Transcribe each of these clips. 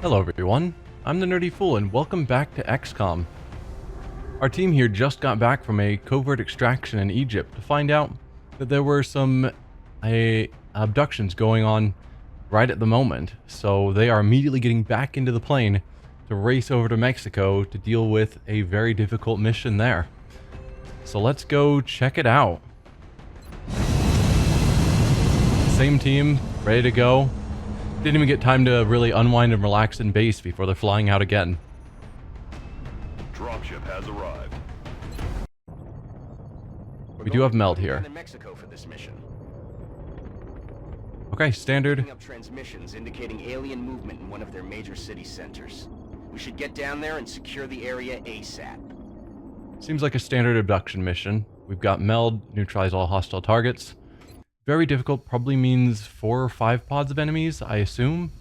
Hello everyone, I'm the Nerdy Fool and welcome back to XCOM. Our team here just got back from a covert extraction in Egypt to find out that there were some abductions going on right at the moment, so they are immediately getting back into the plane to race over to Mexico to deal with a very difficult mission there. So let's go check it out. Same team, ready to go. Didn't even get time to really unwind and relax in base before they're flying out again. Dropship has arrived. We do have Meld here. In Mexico for this mission. Okay, standard. Picking up transmissions indicating alien movement in one of their major city centers. We should get down there and secure the area ASAP. Seems like a standard abduction mission. We've got Meld, neutralize all hostile targets. Very difficult, probably means 4 or 5 pods of enemies, I assume.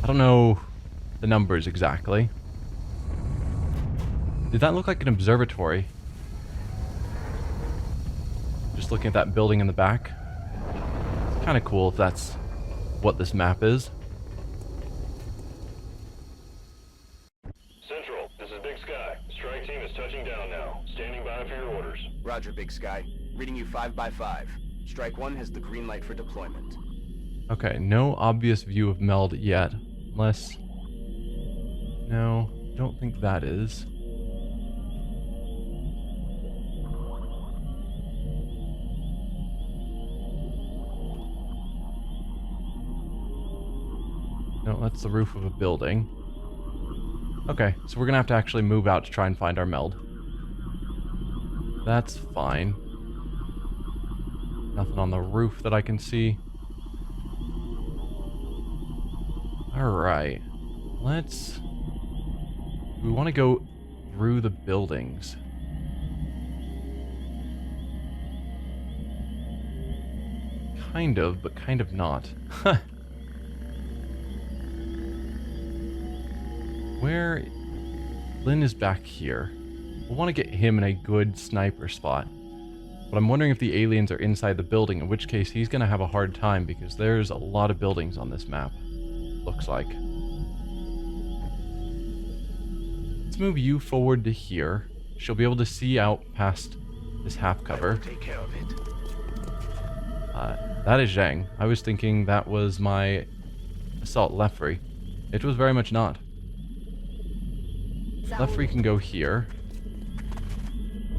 I don't know the numbers exactly. Did that look like an observatory? Just looking at that building in the back. It's kind of cool if that's what this map is. Central, this is Big Sky. Strike team is touching down now. Standing by for your orders. Roger, Big Sky. Reading you 5 by 5. Strike 1 has the green light for deployment. Okay, no obvious view of Meld yet. Unless... No, don't think that is. No, that's the roof of a building. Okay, so we're gonna have to actually move out to try and find our Meld. That's fine. Nothing on the roof that I can see. Alright. Let's... We want to go through the buildings. Kind of, but kind of not. Where... Lynn is back here. We'll want to get him in a good sniper spot. But I'm wondering if the aliens are inside the building, in which case he's going to have a hard time because there's a lot of buildings on this map. Looks like. Let's move you forward to here. She'll be able to see out past this half cover. Take care of it. That is Zhang. I was thinking that was my assault Lefri. It was very much not. Lefri can go here.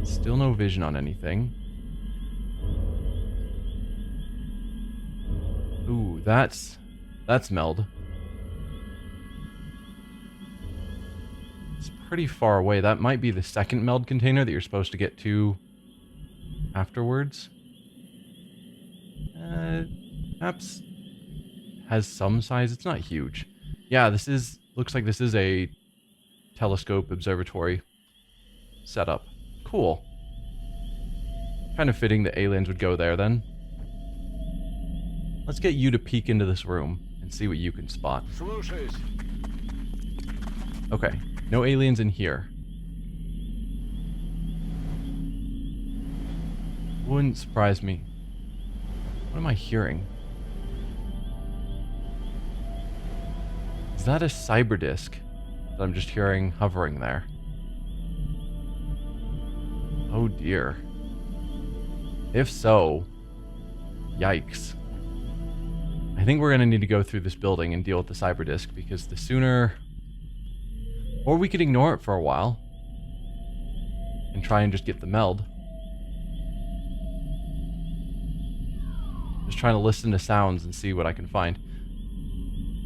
Still no vision on anything. Ooh, that's Meld. It's pretty far away. That might be the second Meld container that you're supposed to get to afterwards. Perhaps has some size. It's not huge. Yeah, looks like this is a telescope observatory setup. Cool. Kind of fitting the aliens would go there then. Let's get you to peek into this room and see what you can spot. Okay, no aliens in here. Wouldn't surprise me. What am I hearing? Is that a cyber disc that I'm just hearing hovering there? Oh dear. If so, yikes. I think we're going to need to go through this building and deal with the cyber disc because the sooner... Or we could ignore it for a while and try and just get the Meld. Just trying to listen to sounds and see what I can find.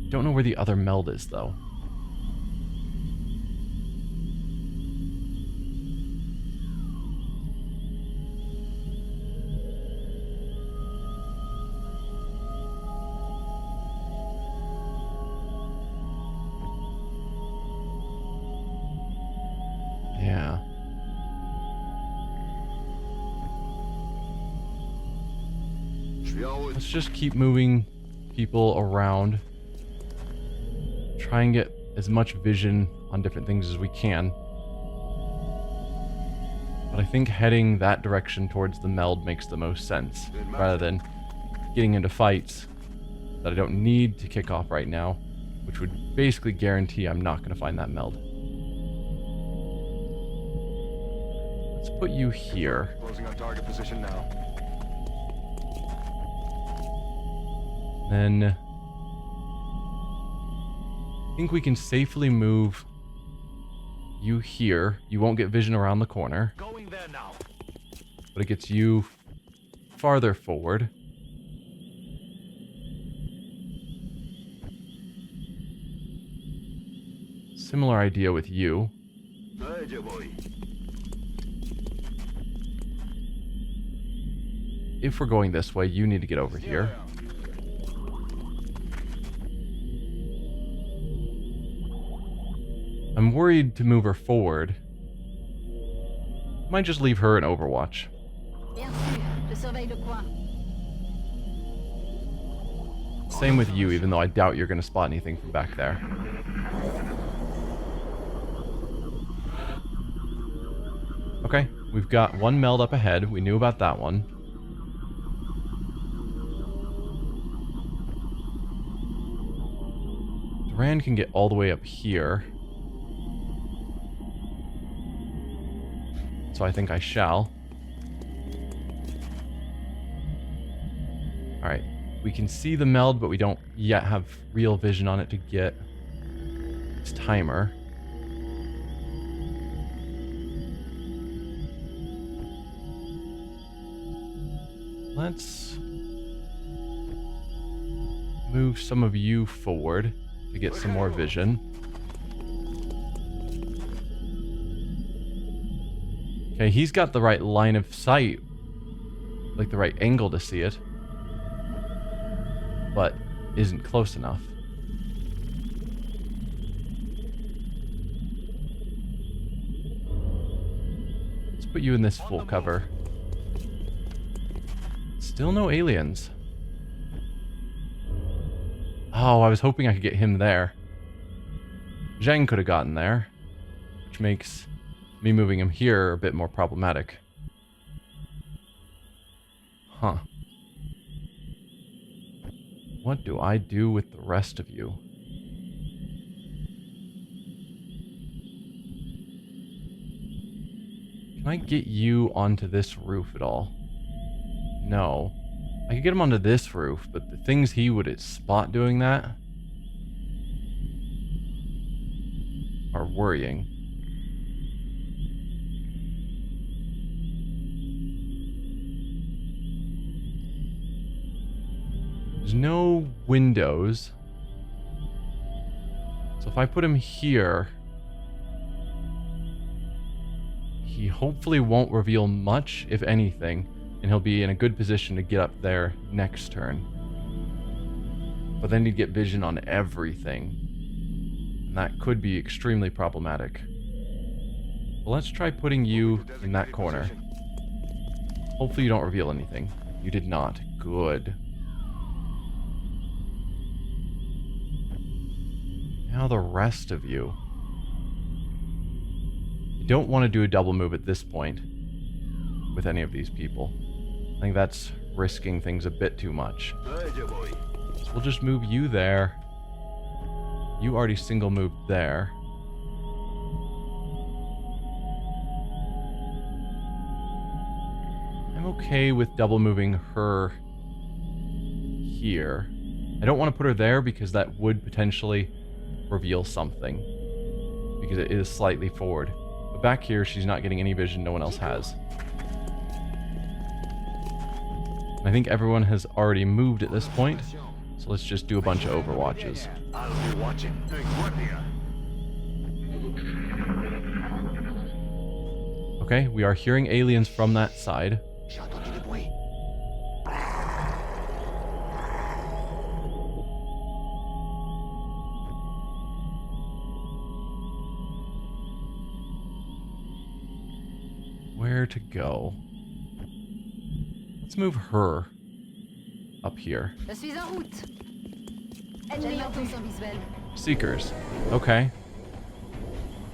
Don't know where the other Meld is though. Yeah. Let's just keep moving people around. Try and get as much vision on different things as we can. But I think heading that direction towards the Meld makes the most sense, rather than getting into fights that I don't need to kick off right now. which would basically guarantee I'm not going to find that meld. Let's put you here. Closing on target position now. Then I think we can safely move you here. You won't get vision around the corner. Going there now. But it gets you farther forward. Similar idea with you. If we're going this way, you need to get over here. I'm worried to move her forward. Might just leave her in Overwatch. Same with you, even though I doubt you're going to spot anything from back there. Okay, we've got one meld up ahead. We knew about that one. Duran can get all the way up here. So I think I shall. Alright, we can see the meld, but we don't yet have real vision on it to get its timer. Let's move some of you forward to get some more vision. Okay, he's got the right line of sight, like the right angle to see it, but isn't close enough. Let's put you in this full cover. Still no aliens. Oh, I was hoping I could get him there. Zhang could have gotten there, which makes me moving him here a bit more problematic. Huh. What do I do with the rest of you? Can I get you onto this roof at all? No. I could get him onto this roof, but the things he would spot doing that are worrying. There's no windows. So if I put him here, he hopefully won't reveal much, if anything. And he'll be in a good position to get up there next turn. But then he'd get vision on everything. And that could be extremely problematic. Well, let's try putting you in that corner. Hopefully you don't reveal anything. You did not. Good. Now the rest of you. You don't want to do a double move at this point with any of these people. I think that's risking things a bit too much. So we'll just move you there. You already single moved there. I'm okay with double moving her here. I don't want to put her there because that would potentially reveal something. Because it is slightly forward. But back here, she's not getting any vision no one else has. I think everyone has already moved at this point, so let's just do a bunch of overwatches. I'll be watching. Okay, we are hearing aliens from that side. Where to go? Let's move her up here. Seekers. Okay.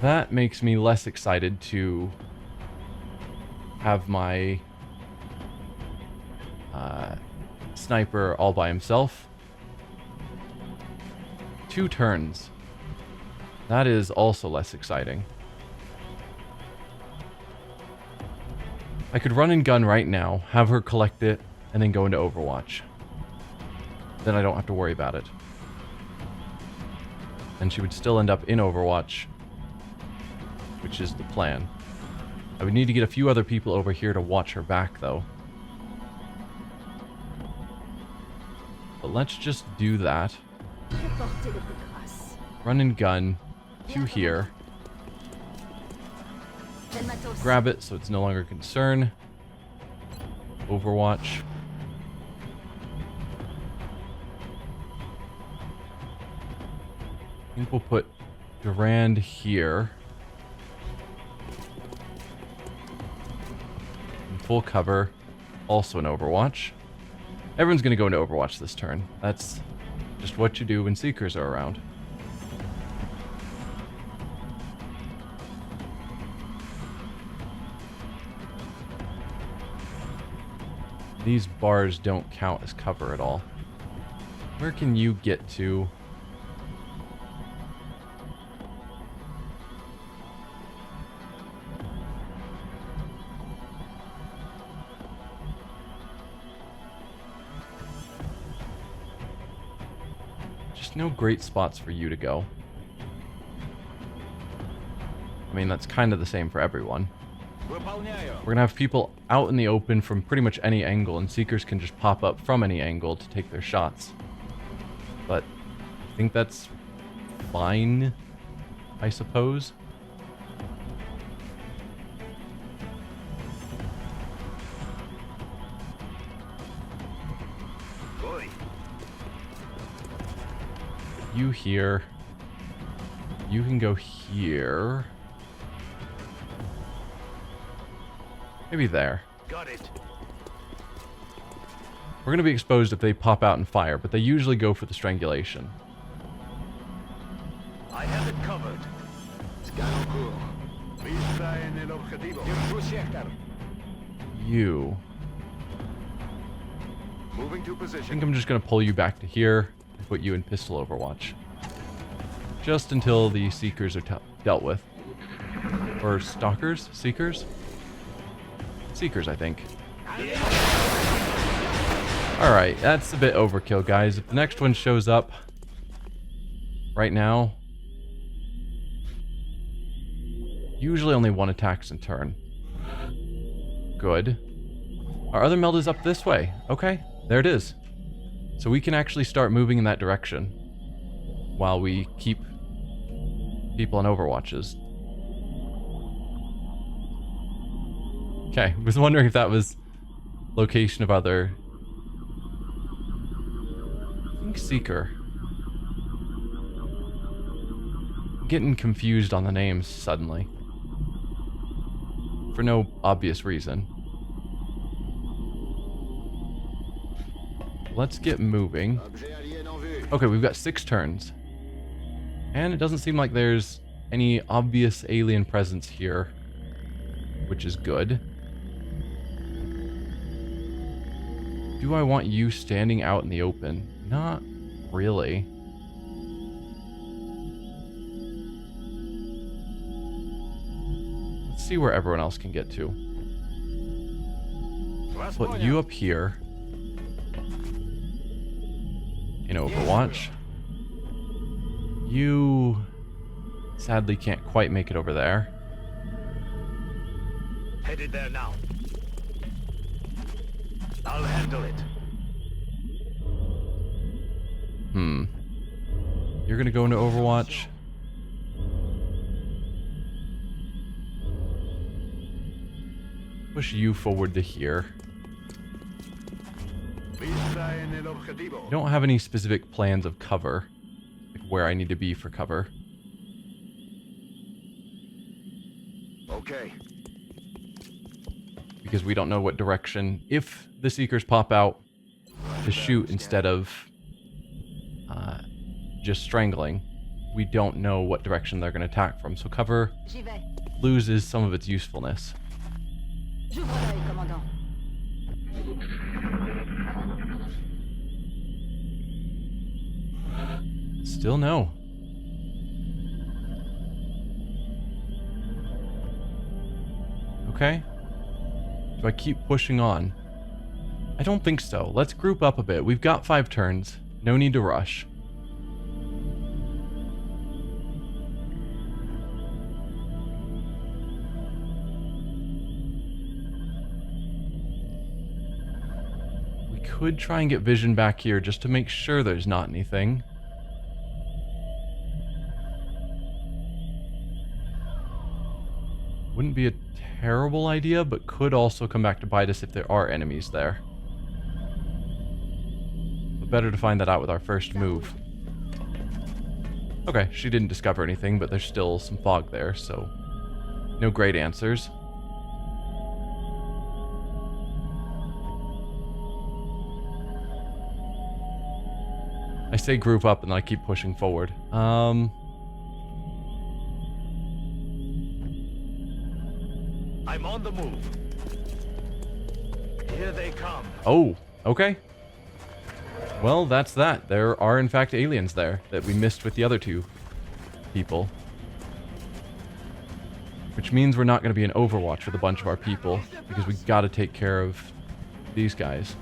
That makes me less excited to have my sniper all by himself. 2 turns. That is also less exciting. I could run and gun right now, have her collect it, and then go into Overwatch. Then I don't have to worry about it. And she would still end up in Overwatch, which is the plan. I would need to get a few other people over here to watch her back, though. But let's just do that. Run and gun. Q here. Grab it so it's no longer a concern. Overwatch. I think we'll put Durand here. In full cover. Also in Overwatch. Everyone's going to go into Overwatch this turn. That's just what you do when Seekers are around. These bars don't count as cover at all. Where can you get to? Just no great spots for you to go. I mean, that's kind of the same for everyone. We're going to have people out in the open from pretty much any angle, and Seekers can just pop up from any angle to take their shots. But I think that's fine, I suppose. You here. You can go here. Maybe there. Got it. We're going to be exposed if they pop out and fire, but they usually go for the strangulation. I have it covered. You. Moving to I position. think I'm just going to pull you back to here and put you in pistol Overwatch. Just until the Seekers are dealt with. Or Stalkers? Seekers? Seekers, I think. Alright, that's a bit overkill, guys. If the next one shows up right now, usually only 1 attacks in turn. Good. Our other meld is up this way. Okay, there it is. So we can actually start moving in that direction while we keep people on Overwatches. Okay, was wondering if that was location of other... I think Seeker. I'm getting confused on the names suddenly. For no obvious reason. Let's get moving. Okay, we've got 6 turns. And it doesn't seem like there's any obvious alien presence here, which is good. Do I want you standing out in the open? Not really. Let's see where everyone else can get to. Put you up here. In Overwatch. You sadly can't quite make it over there. Headed there now. I'll handle it. You're gonna go into Overwatch. Push you forward to here. I don't have any specific plans of cover, like where I need to be for cover. Okay. Because we don't know what direction, if the Seekers pop out to shoot instead of just strangling, we don't know what direction they're going to attack from. So cover loses some of its usefulness. Still no. Okay. Do I keep pushing on? I don't think so. Let's group up a bit. We've got 5 turns. No need to rush. We could try and get vision back here just to make sure there's not anything. Wouldn't be a terrible idea, but could also come back to bite us if there are enemies there. But better to find that out with our first move. Okay, she didn't discover anything, but there's still some fog there, so no great answers. I say group up and then I keep pushing forward. I'm on the move. Here they come. Oh, okay. Well, that's that. There are, in fact, aliens there that we missed with the other 2 people. Which means we're not going to be in Overwatch with a bunch of our people, because we got to take care of these guys.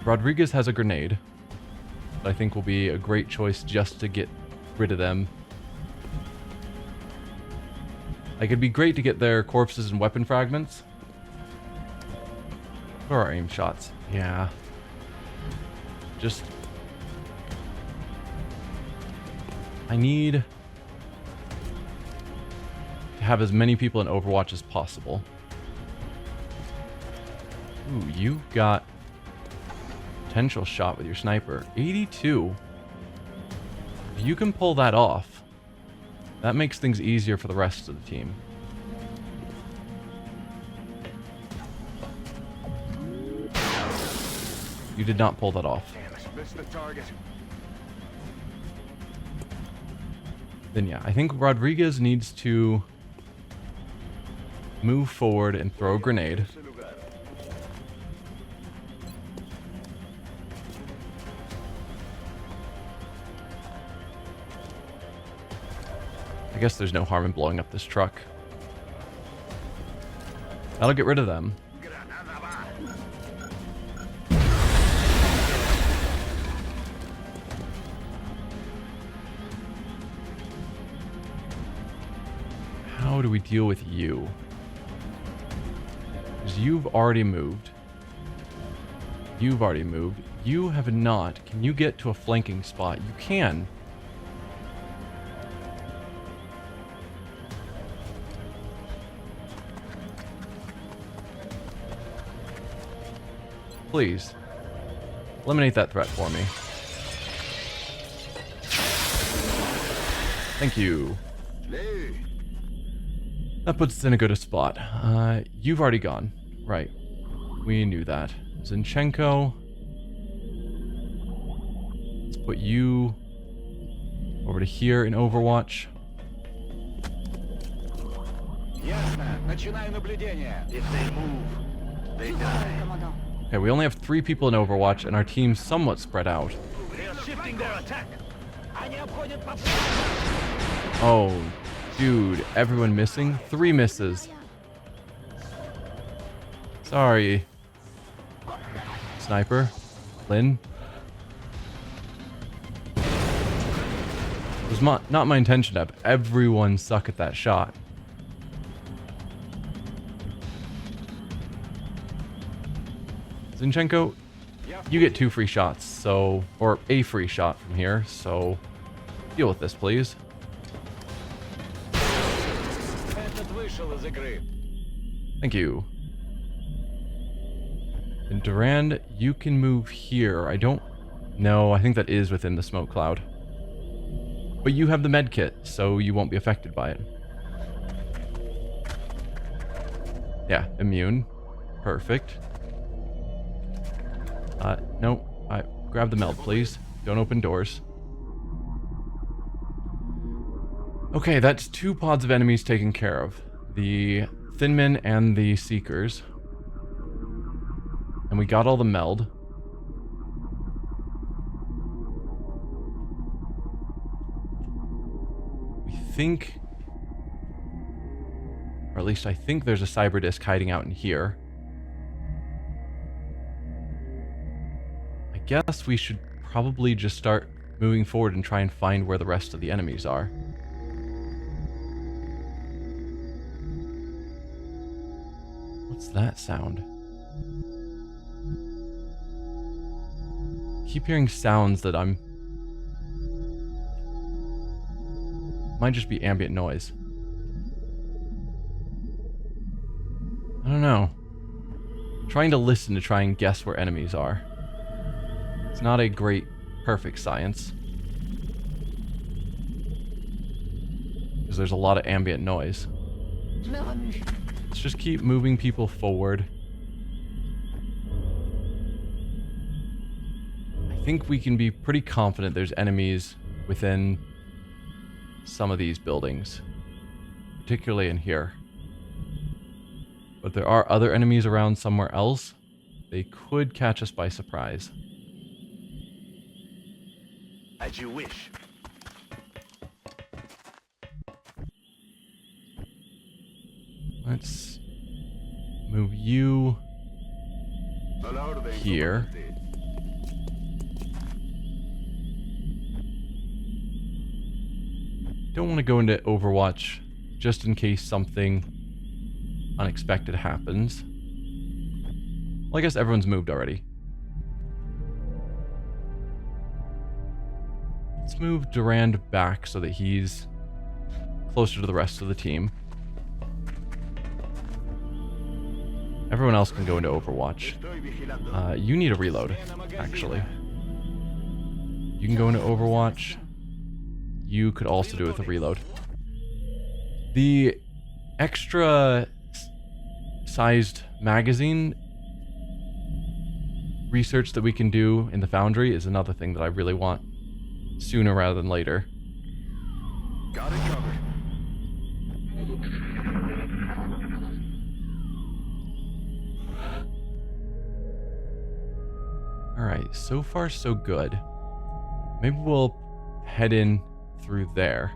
Rodriguez has a grenade, that I think will be a great choice just to get rid of them. Like, it'd be great to get their corpses and weapon fragments. Where are our aim shots? Yeah. Just... I need to have as many people in Overwatch as possible. Ooh, you got potential shot with your sniper. 82. If you can pull that off, that makes things easier for the rest of the team. You did not pull that off. Damn it, missed the target. Then yeah, I think Rodriguez needs to move forward and throw a grenade. I guess there's no harm in blowing up this truck. That'll get rid of them. How do we deal with you? Because you've already moved. You've already moved. You have not. Can you get to a flanking spot? You can. Please. Eliminate that threat for me. Thank you. That puts us in a good spot. You've already gone. Right. We knew that. Zinchenko. Let's put you over to here in Overwatch. If they move, they die. Okay, we only have 3 people in Overwatch, and our team's somewhat spread out. They are shifting their attack. Oh, dude, everyone missing? 3 misses. Sorry. Sniper. Lynn. It was not my intention to have everyone suck at that shot. Zinchenko, you get 2 free shots, so... or a free shot from here, so... deal with this, please. Thank you. And Durand, you can move here. I don't... no, I think that is within the smoke cloud. But you have the med kit, so you won't be affected by it. Yeah, immune. Perfect. No. Grab the meld, please. Don't open doors. Okay, that's 2 pods of enemies taken care of. The Thinmen and the Seekers. And we got all the meld. think, or at least I think there's a cyber disk hiding out in here. I guess we should probably just start moving forward and try and find where the rest of the enemies are. What's that sound? Keep hearing sounds that might just be ambient noise. I don't know. I'm trying to listen to try and guess where enemies are. It's not a great, perfect science. Because there's a lot of ambient noise. Let's just keep moving people forward. I think we can be pretty confident there's enemies within some of these buildings. Particularly in here. But there are other enemies around somewhere else. They could catch us by surprise. As you wish. Let's move you here. Don't want to go into Overwatch just in case something unexpected happens. Well, I guess everyone's moved already. Let's move Durand back so that he's closer to the rest of the team. Everyone else can go into Overwatch. You need a reload, actually. You can go into Overwatch. You could also do it with a reload. The extra sized magazine research that we can do in the Foundry is another thing that I really want sooner rather than later. Got it covered. Alright, so far so good. Maybe we'll head in through there.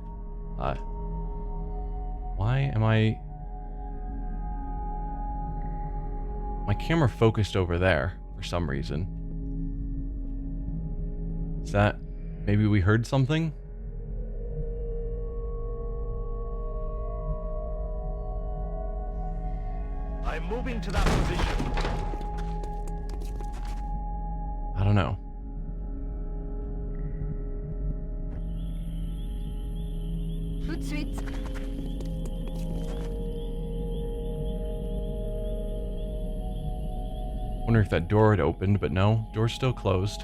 Why am I... My camera focused over there for some reason. Is that... Maybe we heard something? I'm moving to that position. I don't know. Tout de suite. Wonder if that door had opened, but no, door's still closed.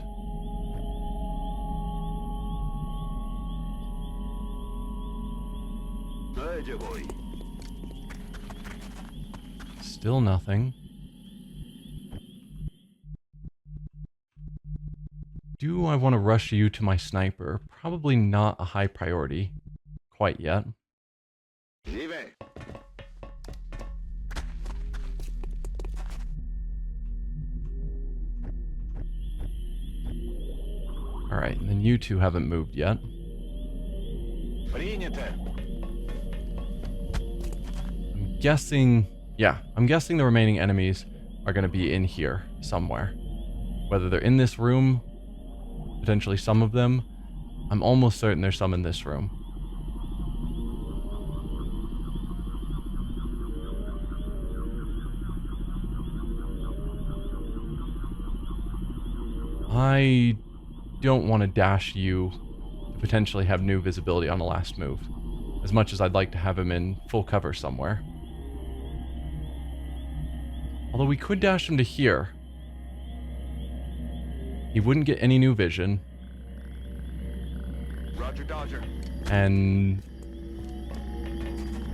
Still nothing. Do I want to rush you to my sniper? Probably not a high priority quite yet. Alright, and then you two haven't moved yet. I'm guessing... Yeah, I'm guessing the remaining enemies are going to be in here somewhere. Whether they're in this room, potentially some of them. I'm almost certain there's some in this room. I don't want to dash you to potentially have new visibility on the last move, as much as I'd like to have him in full cover somewhere. Although we could dash him to here. He wouldn't get any new vision. Roger, Dodger. And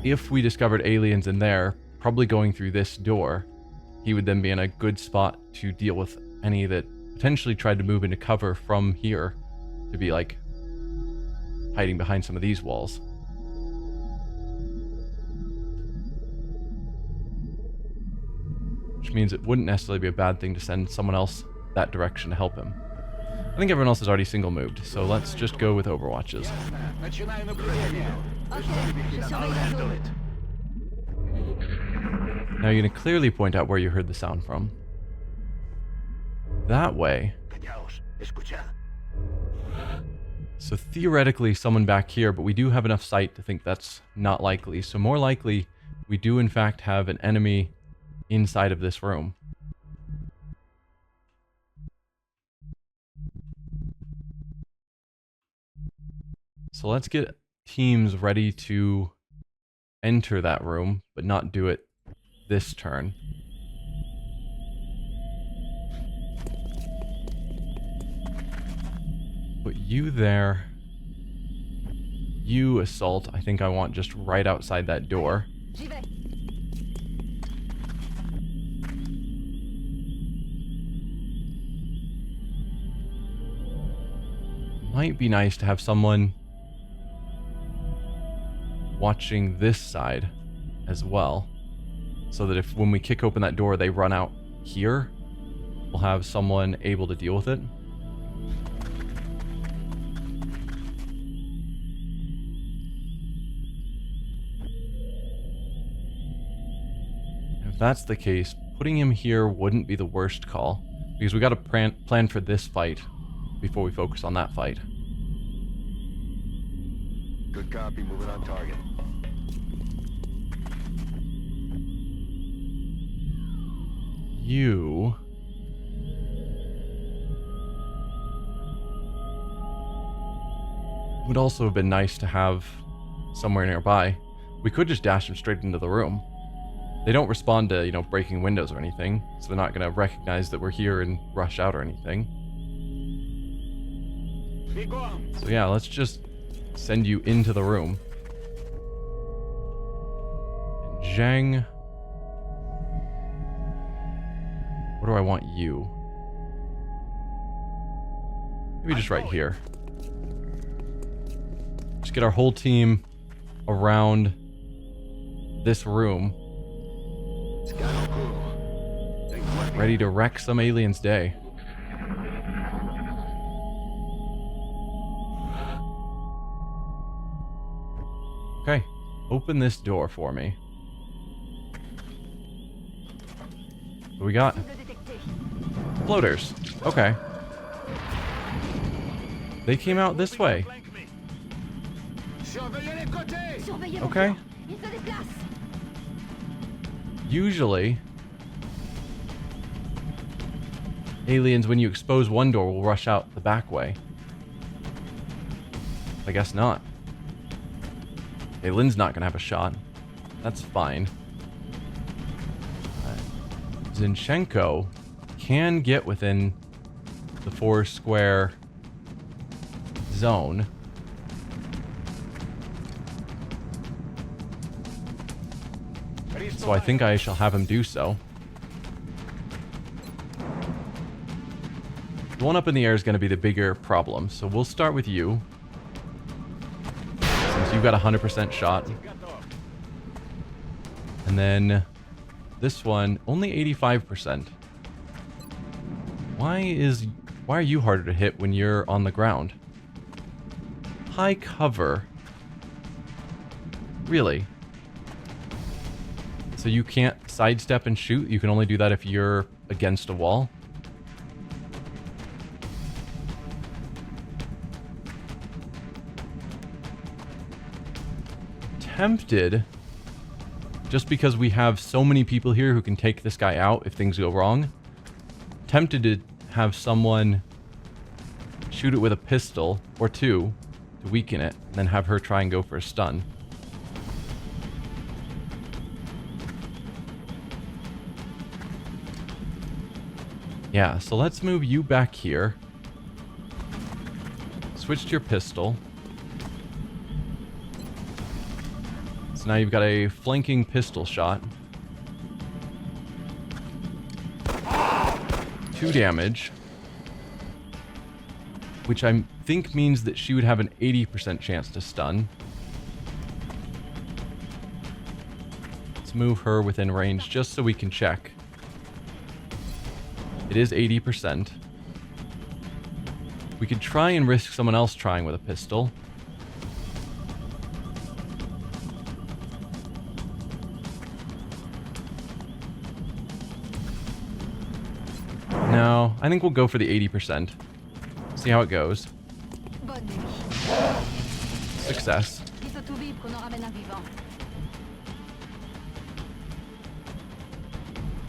if we discovered aliens in there, probably going through this door, he would then be in a good spot to deal with any that potentially tried to move into cover from here to be like hiding behind some of these walls. Which means it wouldn't necessarily be a bad thing to send someone else that direction to help him. I think everyone else is already single moved, so let's just go with Overwatches. Ok, je surveille I'll la handle zone. it. Now you're going to clearly point out where you heard the sound from. That way. Callaos, escuchad. So theoretically someone back here, but we do have enough sight to think that's not likely. So more likely, we do in fact have an enemy inside of this room. So let's get teams ready to enter that room, but not do it this turn. Put you there. You, Assault, I think I want just right outside that door. J'y vais. Might be nice to have someone watching this side as well, so that if when we kick open that door they run out here, we'll have someone able to deal with it. If that's the case, putting him here wouldn't be the worst call, because we got to plan for this fight before we focus on that fight. Good copy, moving on target. You... would also have been nice to have somewhere nearby. We could just dash them straight into the room. They don't respond to, you know, breaking windows or anything, so they're not going to recognize that we're here and rush out or anything. Be gone. So yeah, let's just send you into the room. And Zhang... where do I want you? Maybe just right here. Just get our whole team around this room, ready to wreck some alien's day. Okay, open this door for me. What do we got? Floaters. Okay. They came out this way. Surveillez mon Okay. flanc. Il se déplace. Usually, aliens, when you expose one door, will rush out the back way. I guess not. Okay, Lynn's not gonna have a shot. That's fine. Zinchenko can get within the 4 square zone. So I think I shall have him do so. The one up in the air is going to be the bigger problem, so we'll start with you. Since you've got a 100% shot. And then this one, only 85%. Why are you harder to hit when you're on the ground? High cover. Really? So you can't sidestep and shoot? You can only do that if you're against a wall? Tempted, just because we have so many people here who can take this guy out if things go wrong, tempted to have someone shoot it with a pistol or 2 to weaken it, and then have her try and go for a stun. Yeah, so let's move you back here. Switch to your pistol. So now you've got a flanking pistol shot. 2 damage. Which I think means that she would have an 80% chance to stun. Let's move her within range just so we can check. It is 80%. We could try and risk someone else trying with a pistol. No, I think we'll go for the 80%. See how it goes. Bonne nuit. Success. Dis au tout vivre qu'on en ramène un vivant.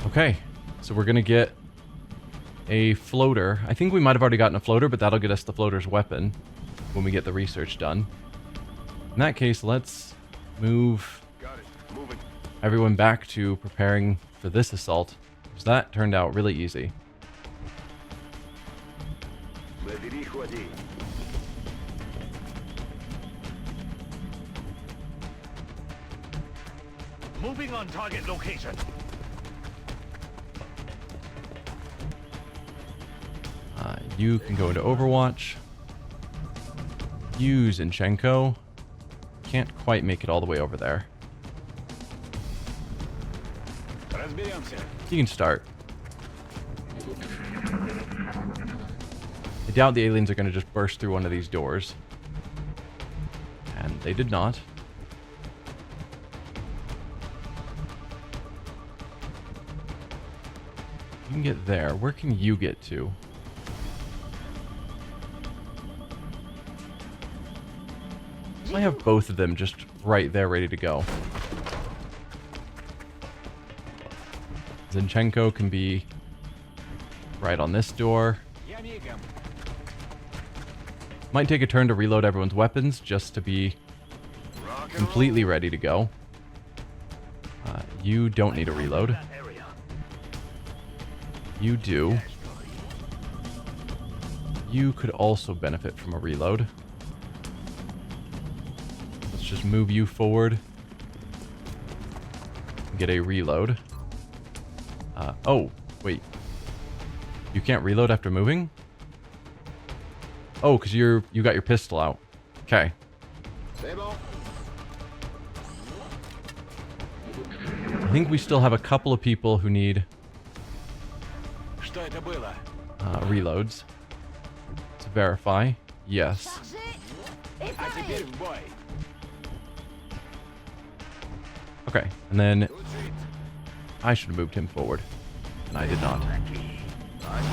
Okay, so we're gonna get a floater. I think we might have already gotten a floater, but that'll get us the floater's weapon when we get the research done. In that case, let's move Got it. Moving. everyone back to preparing for this assault, because that turned out really easy. Me dirijo allí. Moving on target location. You can go into Overwatch. You, Zinchenko. Can't quite make it all the way over there. Разберемся. You can start. I doubt the aliens are going to just burst through one of these doors. And they did not. You can get there. Where can you get to? I have both of them just right there ready to go. Zinchenko can be right on this door. Might take a turn to reload everyone's weapons just to be completely ready to go. You don't need a reload. You do. You could also benefit from a reload. Let's just move you forward. Get a reload. Oh, wait. You can't reload after moving? Oh, because you got your pistol out. Okay. I think we still have a couple of people who need reloads. Let's verify. Yes. Chargé et paré. Okay, and then I should have moved him forward, and I did not. I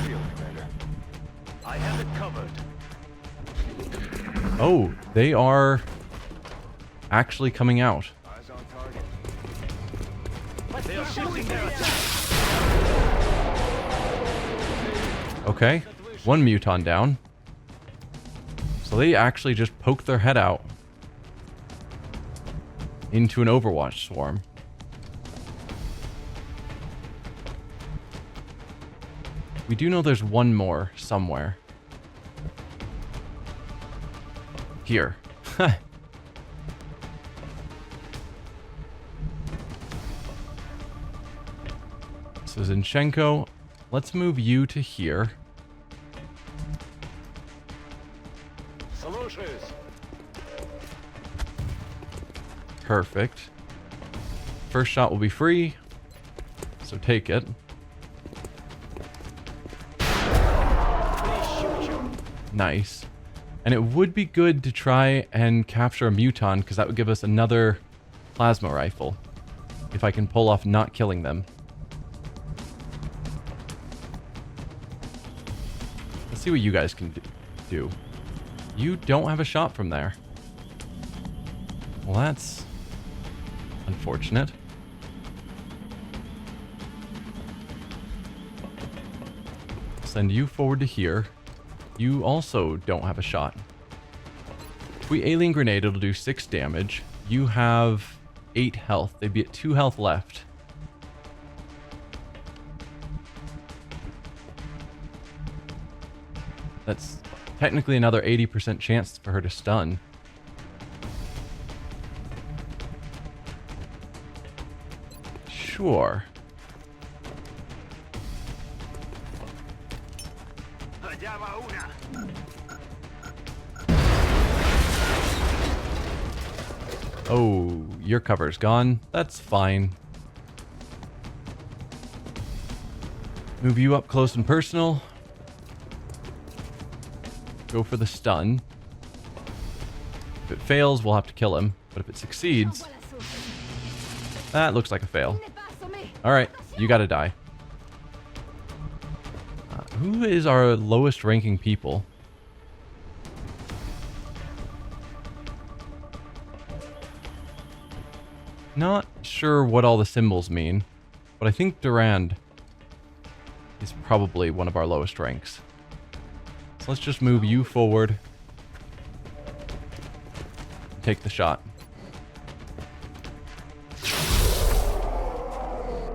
feel it, Commander. I have it covered. Oh, they are actually coming out. Eyes on target. They are shooting their Okay, one muton down. So they actually just poked their head out into an Overwatch swarm. We do know there's one more somewhere. Here. So Zinchenko, let's move you to here. Solutions. Perfect. First shot will be free, so take it. Nice. And it would be good to try and capture a muton, because that would give us another plasma rifle. If I can pull off not killing them. Let's see what you guys can do. You don't have a shot from there. Well, that's unfortunate. Send you forward to here. You also don't have a shot. If we alien grenade, it'll do 6 damage. You have 8 health. They'd be at 2 health left. That's technically another 80% chance for her to stun. Sure. Oh, your cover's gone. That's fine. Move you up close and personal. Go for the stun. If it fails, we'll have to kill him. But if it succeeds, that looks like a fail. Alright, you gotta die. Who is our lowest ranking people? Not sure what all the symbols mean, but I think Durand is probably one of our lowest ranks. So let's just move you forward. Take the shot.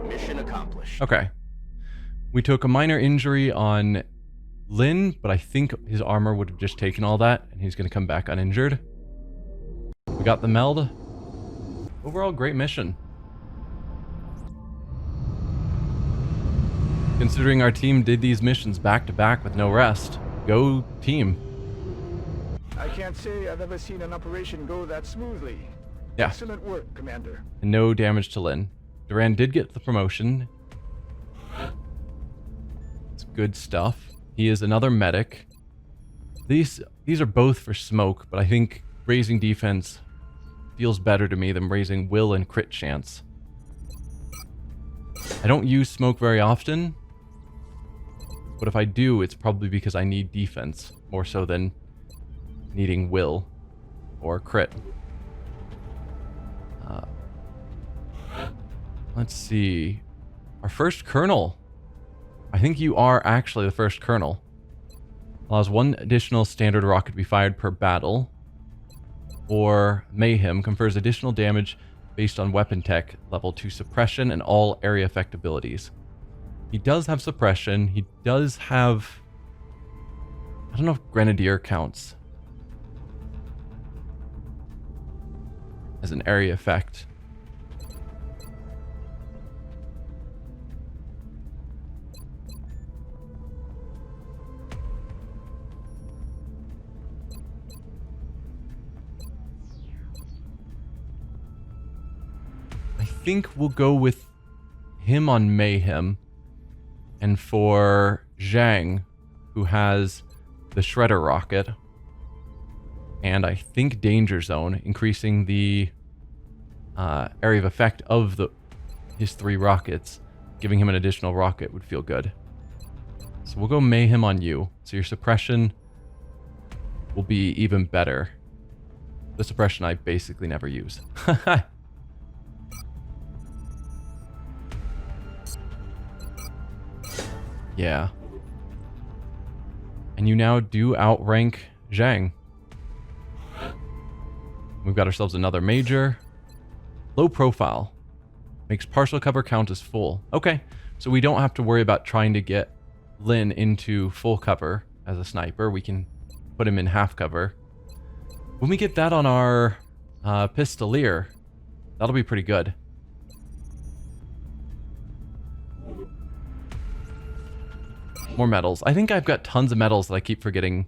Mission accomplished. Okay. We took a minor injury on Lin, but I think his armor would have just taken all that, and he's going to come back uninjured. We got the meld. Overall, great mission. Considering our team did these missions back to back with no rest. Go team. I can't say I've ever seen an operation go that smoothly. Yeah. Excellent work, Commander. And no damage to Lin. Durand did get the promotion. It's good stuff. He is another medic. These are both for smoke, but I think raising defense feels better to me than raising will and crit chance. I don't use smoke very often, but if I do, it's probably because I need defense more so than needing will or crit. Let's see. Our first colonel. I think you are actually the first colonel. Allows one additional standard rocket to be fired per battle. Or Mayhem confers additional damage based on weapon tech level to suppression and all area effect abilities. He does have suppression. He does have... I don't know if Grenadier counts as an area effect. I think we'll go with him on Mayhem, and for Zhang, who has the Shredder rocket, and I think Danger Zone, increasing the area of effect of his 3 rockets, giving him an additional rocket would feel good. So we'll go Mayhem on you, so your suppression will be even better. The suppression I basically never use. Yeah. And you now do outrank Zhang. We've got ourselves another major. Low profile. Makes partial cover count as full. Okay, so we don't have to worry about trying to get Lin into full cover as a sniper. We can put him in half cover. When we get that on our Pistolier, that'll be pretty good. More medals. I think I've got tons of medals that I keep forgetting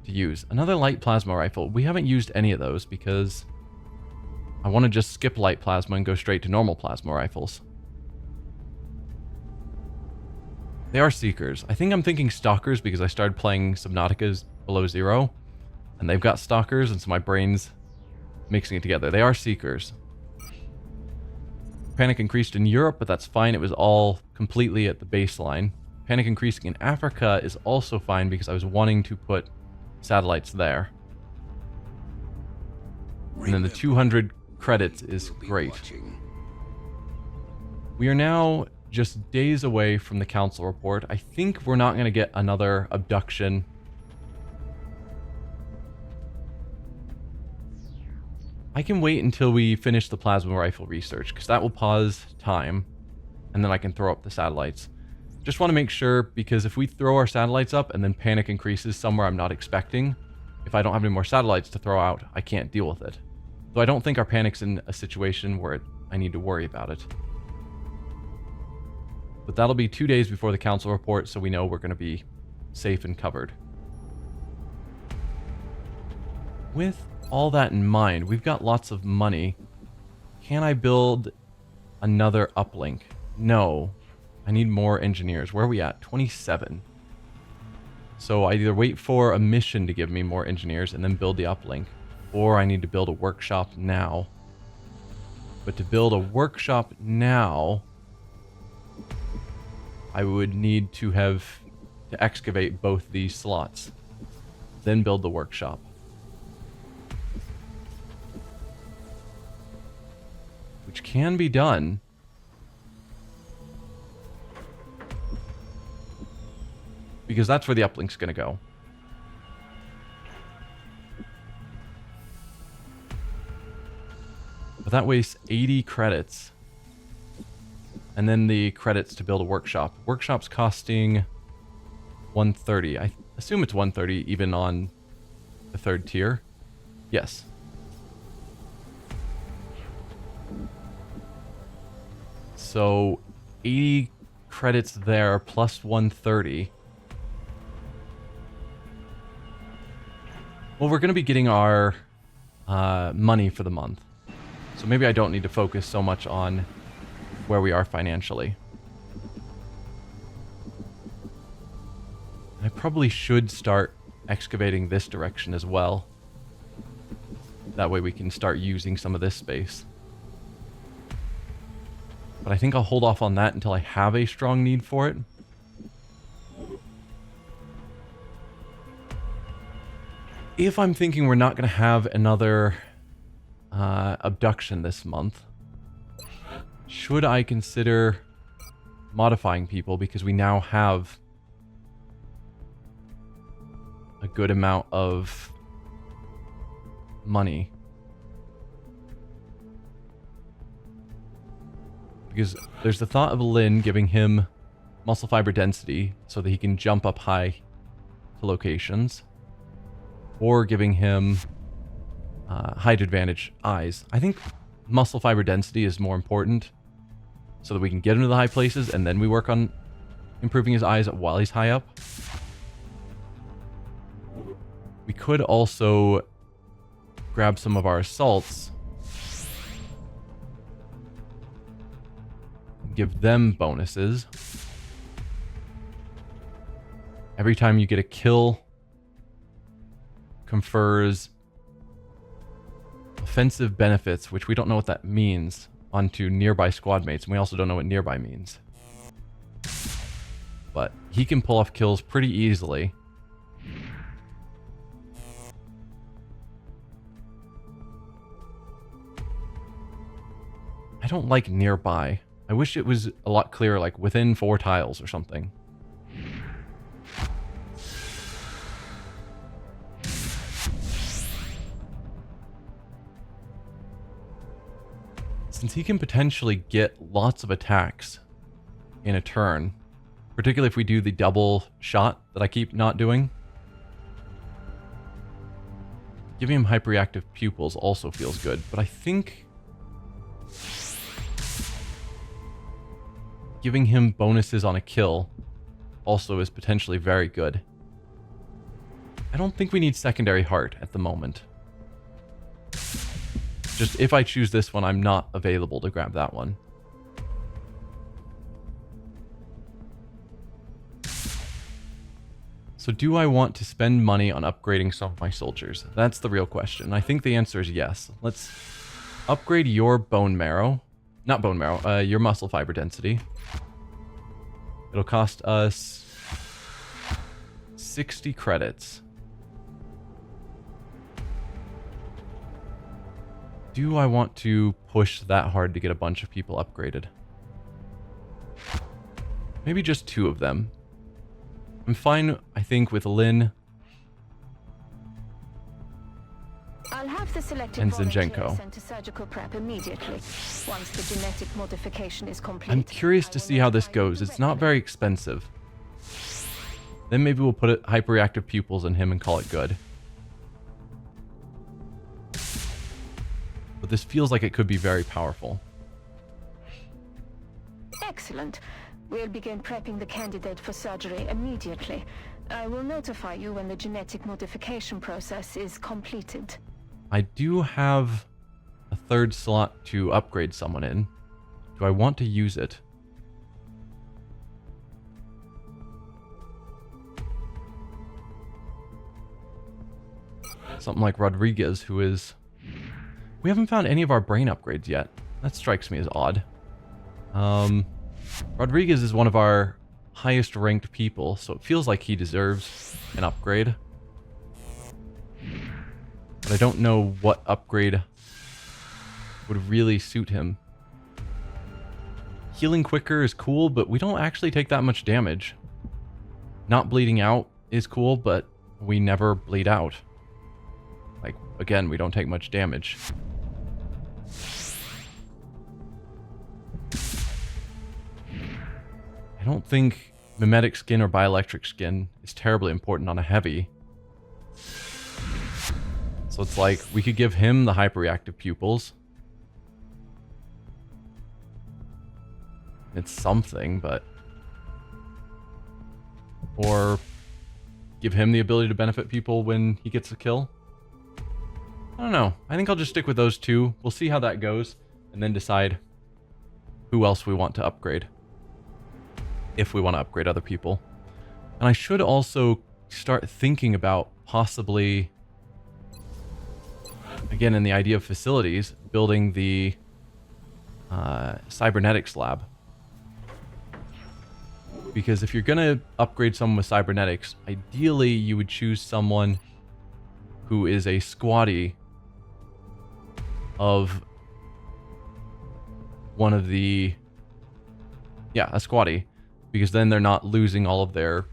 to use. Another light plasma rifle. We haven't used any of those because I want to just skip light plasma and go straight to normal plasma rifles. They are Seekers. I think I'm thinking Stalkers because I started playing Subnauticas Below Zero, and they've got Stalkers, and so my brain's mixing it together. They are Seekers. Panic increased in Europe, but that's fine. It was all completely at the baseline. Panic increasing in Africa is also fine because I was wanting to put satellites there. And then the 200 credits is great. We are now just days away from the council report. I think we're not going to get another abduction. I can wait until we finish the plasma rifle research because that will pause time, and then I can throw up the satellites. Just want to make sure, because if we throw our satellites up and then panic increases somewhere I'm not expecting, if I don't have any more satellites to throw out, I can't deal with it. So I don't think our panic's in a situation where I need to worry about it. But that'll be 2 days before the council report, so we know we're going to be safe and covered. With all that in mind, we've got lots of money. Can I build another uplink? No. I need more engineers. Where are we at? 27. So I either wait for a mission to give me more engineers and then build the uplink, or I need to build a workshop now. But to build a workshop now, I would need to to excavate both these slots. Then build the workshop. Which can be done. Because that's where the uplink's going to go. But that wastes 80 credits. And then the credits to build a workshop. Workshop's costing 130. I assume it's 130 even on the 3rd tier. Yes. So 80 credits there plus 130. Well, we're going to be getting our money for the month. So maybe I don't need to focus so much on where we are financially. I probably should start excavating this direction as well. That way we can start using some of this space. But I think I'll hold off on that until I have a strong need for it. If I'm thinking we're not going to have another abduction this month, should I consider modifying people because we now have a good amount of money? Because there's the thought of Lin giving him muscle fiber density so that he can jump up high to locations. Or giving him height advantage eyes. I think muscle fiber density is more important so that we can get him to the high places and then we work on improving his eyes while he's high up. We could also grab some of our assaults. Give them bonuses. Every time you get a kill, confers offensive benefits, which we don't know what that means, onto nearby squad mates, and we also don't know what nearby means. But he can pull off kills pretty easily. I don't like nearby. I wish it was a lot clearer, like within 4 tiles or something. Since he can potentially get lots of attacks in a turn, particularly if we do the double shot that I keep not doing, giving him hyperreactive pupils also feels good, but I think giving him bonuses on a kill also is potentially very good. I don't think we need secondary heart at the moment. Just if I choose this one, I'm not available to grab that one. So do I want to spend money on upgrading some of my soldiers? That's the real question. I think the answer is yes. Let's upgrade your bone marrow. Not bone marrow, your muscle fiber density. It'll cost us 60 credits. Do I want to push that hard to get a bunch of people upgraded? Maybe just 2 of them. I'm fine, I think, with Lin I'll have the selected and volunteers Zinchenko. sent to surgical prep immediately once the genetic modification is complete. I'm curious to see how this goes. It's not very expensive. Then maybe we'll put hyperreactive pupils in him and call it good. But this feels like it could be very powerful. Excellent. We'll begin prepping the candidate for surgery immediately. I will notify you when the genetic modification process is completed. I do have a 3rd slot to upgrade someone in. Do I want to use it? Something like Rodriguez, who is... We haven't found any of our brain upgrades yet. That strikes me as odd. Rodriguez is one of our highest ranked people, so it feels like he deserves an upgrade. But I don't know what upgrade would really suit him. Healing quicker is cool, but we don't actually take that much damage. Not bleeding out is cool, but we never bleed out. Like, again, we don't take much damage. I don't think mimetic skin or bioelectric skin is terribly important on a heavy. So it's like, we could give him the hyperreactive pupils. It's something, but... Or give him the ability to benefit people when he gets a kill. I don't know. I think I'll just stick with those two. We'll see how that goes, and then decide who else we want to upgrade. If we want to upgrade other people. And I should also start thinking about possibly, again, in the idea of facilities, building the cybernetics lab. Because if you're going to upgrade someone with cybernetics, ideally you would choose someone who is a squatty of one of the... Yeah, a squatty. Because then they're not losing all of their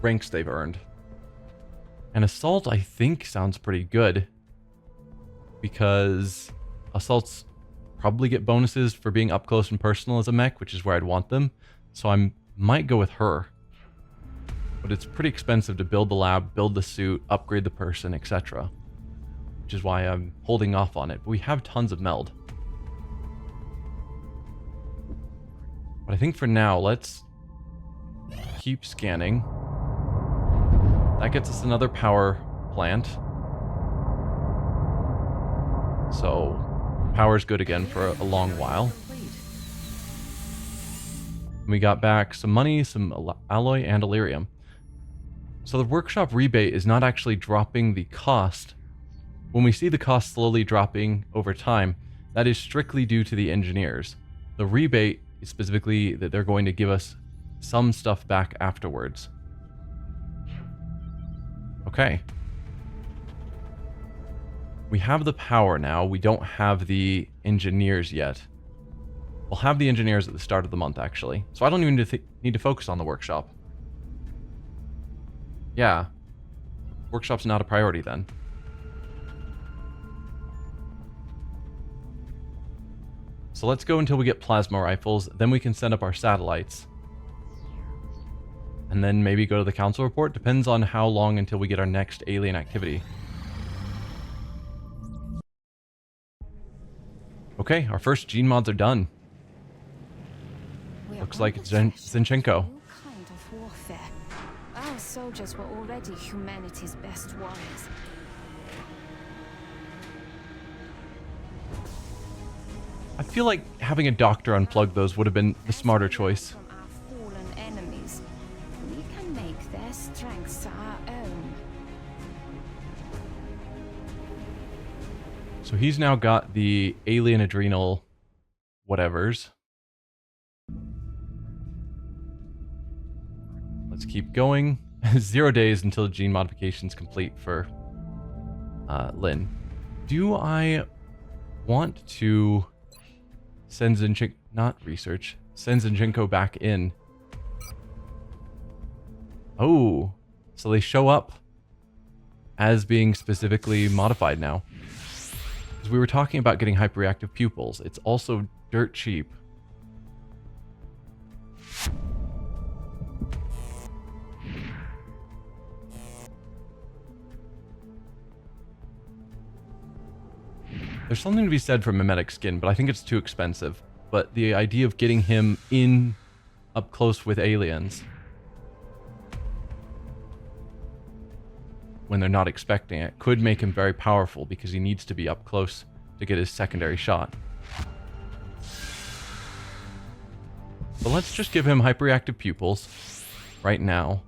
ranks they've earned. And assault, I think, sounds pretty good. Because assaults probably get bonuses for being up close and personal as a mech, which is where I'd want them. So I might go with her. But it's pretty expensive to build the lab, build the suit, upgrade the person, etc. Which is why I'm holding off on it. But we have tons of meld. But I think for now, let's keep scanning. That gets us another power plant. So power's good again for a long while. We got back some money, some alloy, and Elerium. So the workshop rebate is not actually dropping the cost. When we see the cost slowly dropping over time, that is strictly due to the engineers. The rebate is specifically that they're going to give us some stuff back afterwards. Okay. We have the power now. We don't have the engineers yet. We'll have the engineers at the start of the month, actually. So I don't even need to focus on the workshop. Yeah. Workshop's not a priority then. So let's go until we get plasma rifles. Then we can send up our satellites. And then maybe go to the council report. Depends on how long until we get our next alien activity. Okay, our first gene mods are done. Looks like it's Zinchenko. Kind of warfare. Our soldiers were already humanity's best warriors. I feel like having a doctor unplug those would have been the smarter choice. From our fallen enemies, we can make their strengths our own. So he's now got the alien adrenal whatevers. Let's keep going. 0 days until gene modification's complete for Lin. Do I want to send Zinchenko, not research, send Zinchenko back in? Oh, so they show up as being specifically modified now. Because we were talking about getting hyperreactive pupils. It's also dirt cheap. There's something to be said for mimetic skin, but I think it's too expensive. But the idea of getting him in up close with aliens when they're not expecting it could make him very powerful because he needs to be up close to get his secondary shot. But let's just give him hyperreactive pupils right now.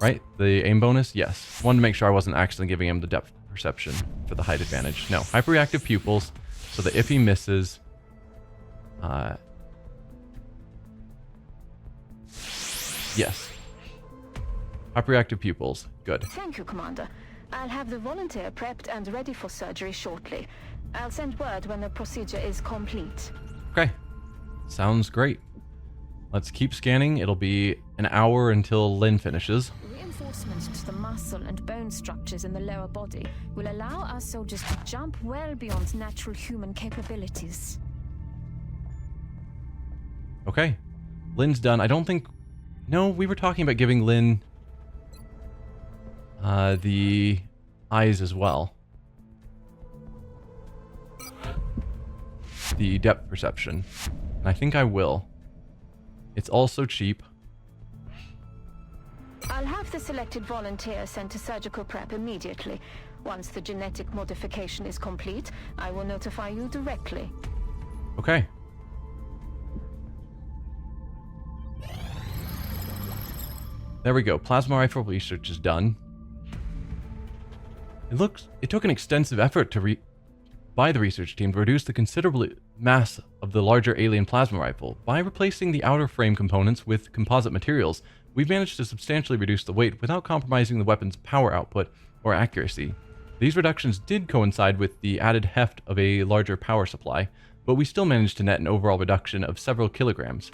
Right? The aim bonus? Yes. Wanted to make sure I wasn't actually giving him the depth perception for the height advantage. No, hyperreactive pupils, so that if he misses, Yes. Hyperactive pupils. Good. Thank you, Commander. I'll have the volunteer prepped and ready for surgery shortly. I'll send word when the procedure is complete. Okay. Sounds great. Let's keep scanning. It'll be an hour until Lynn finishes. Reinforcements to the muscle and bone structures in the lower body will allow our soldiers to jump well beyond natural human capabilities. Okay. Lynn's done. I don't think... No, we were talking about giving Lynn the eyes as well. The depth perception. And I think I will. It's also cheap. I'll have the selected volunteer sent to surgical prep immediately. Once the genetic modification is complete, I will notify you directly. Okay. There we go. Plasma rifle research is done. It took an extensive effort by the research team to reduce the considerable mass of the larger alien plasma rifle. By replacing the outer frame components with composite materials, we've managed to substantially reduce the weight without compromising the weapon's power output or accuracy. These reductions did coincide with the added heft of a larger power supply, but we still managed to net an overall reduction of several kilograms.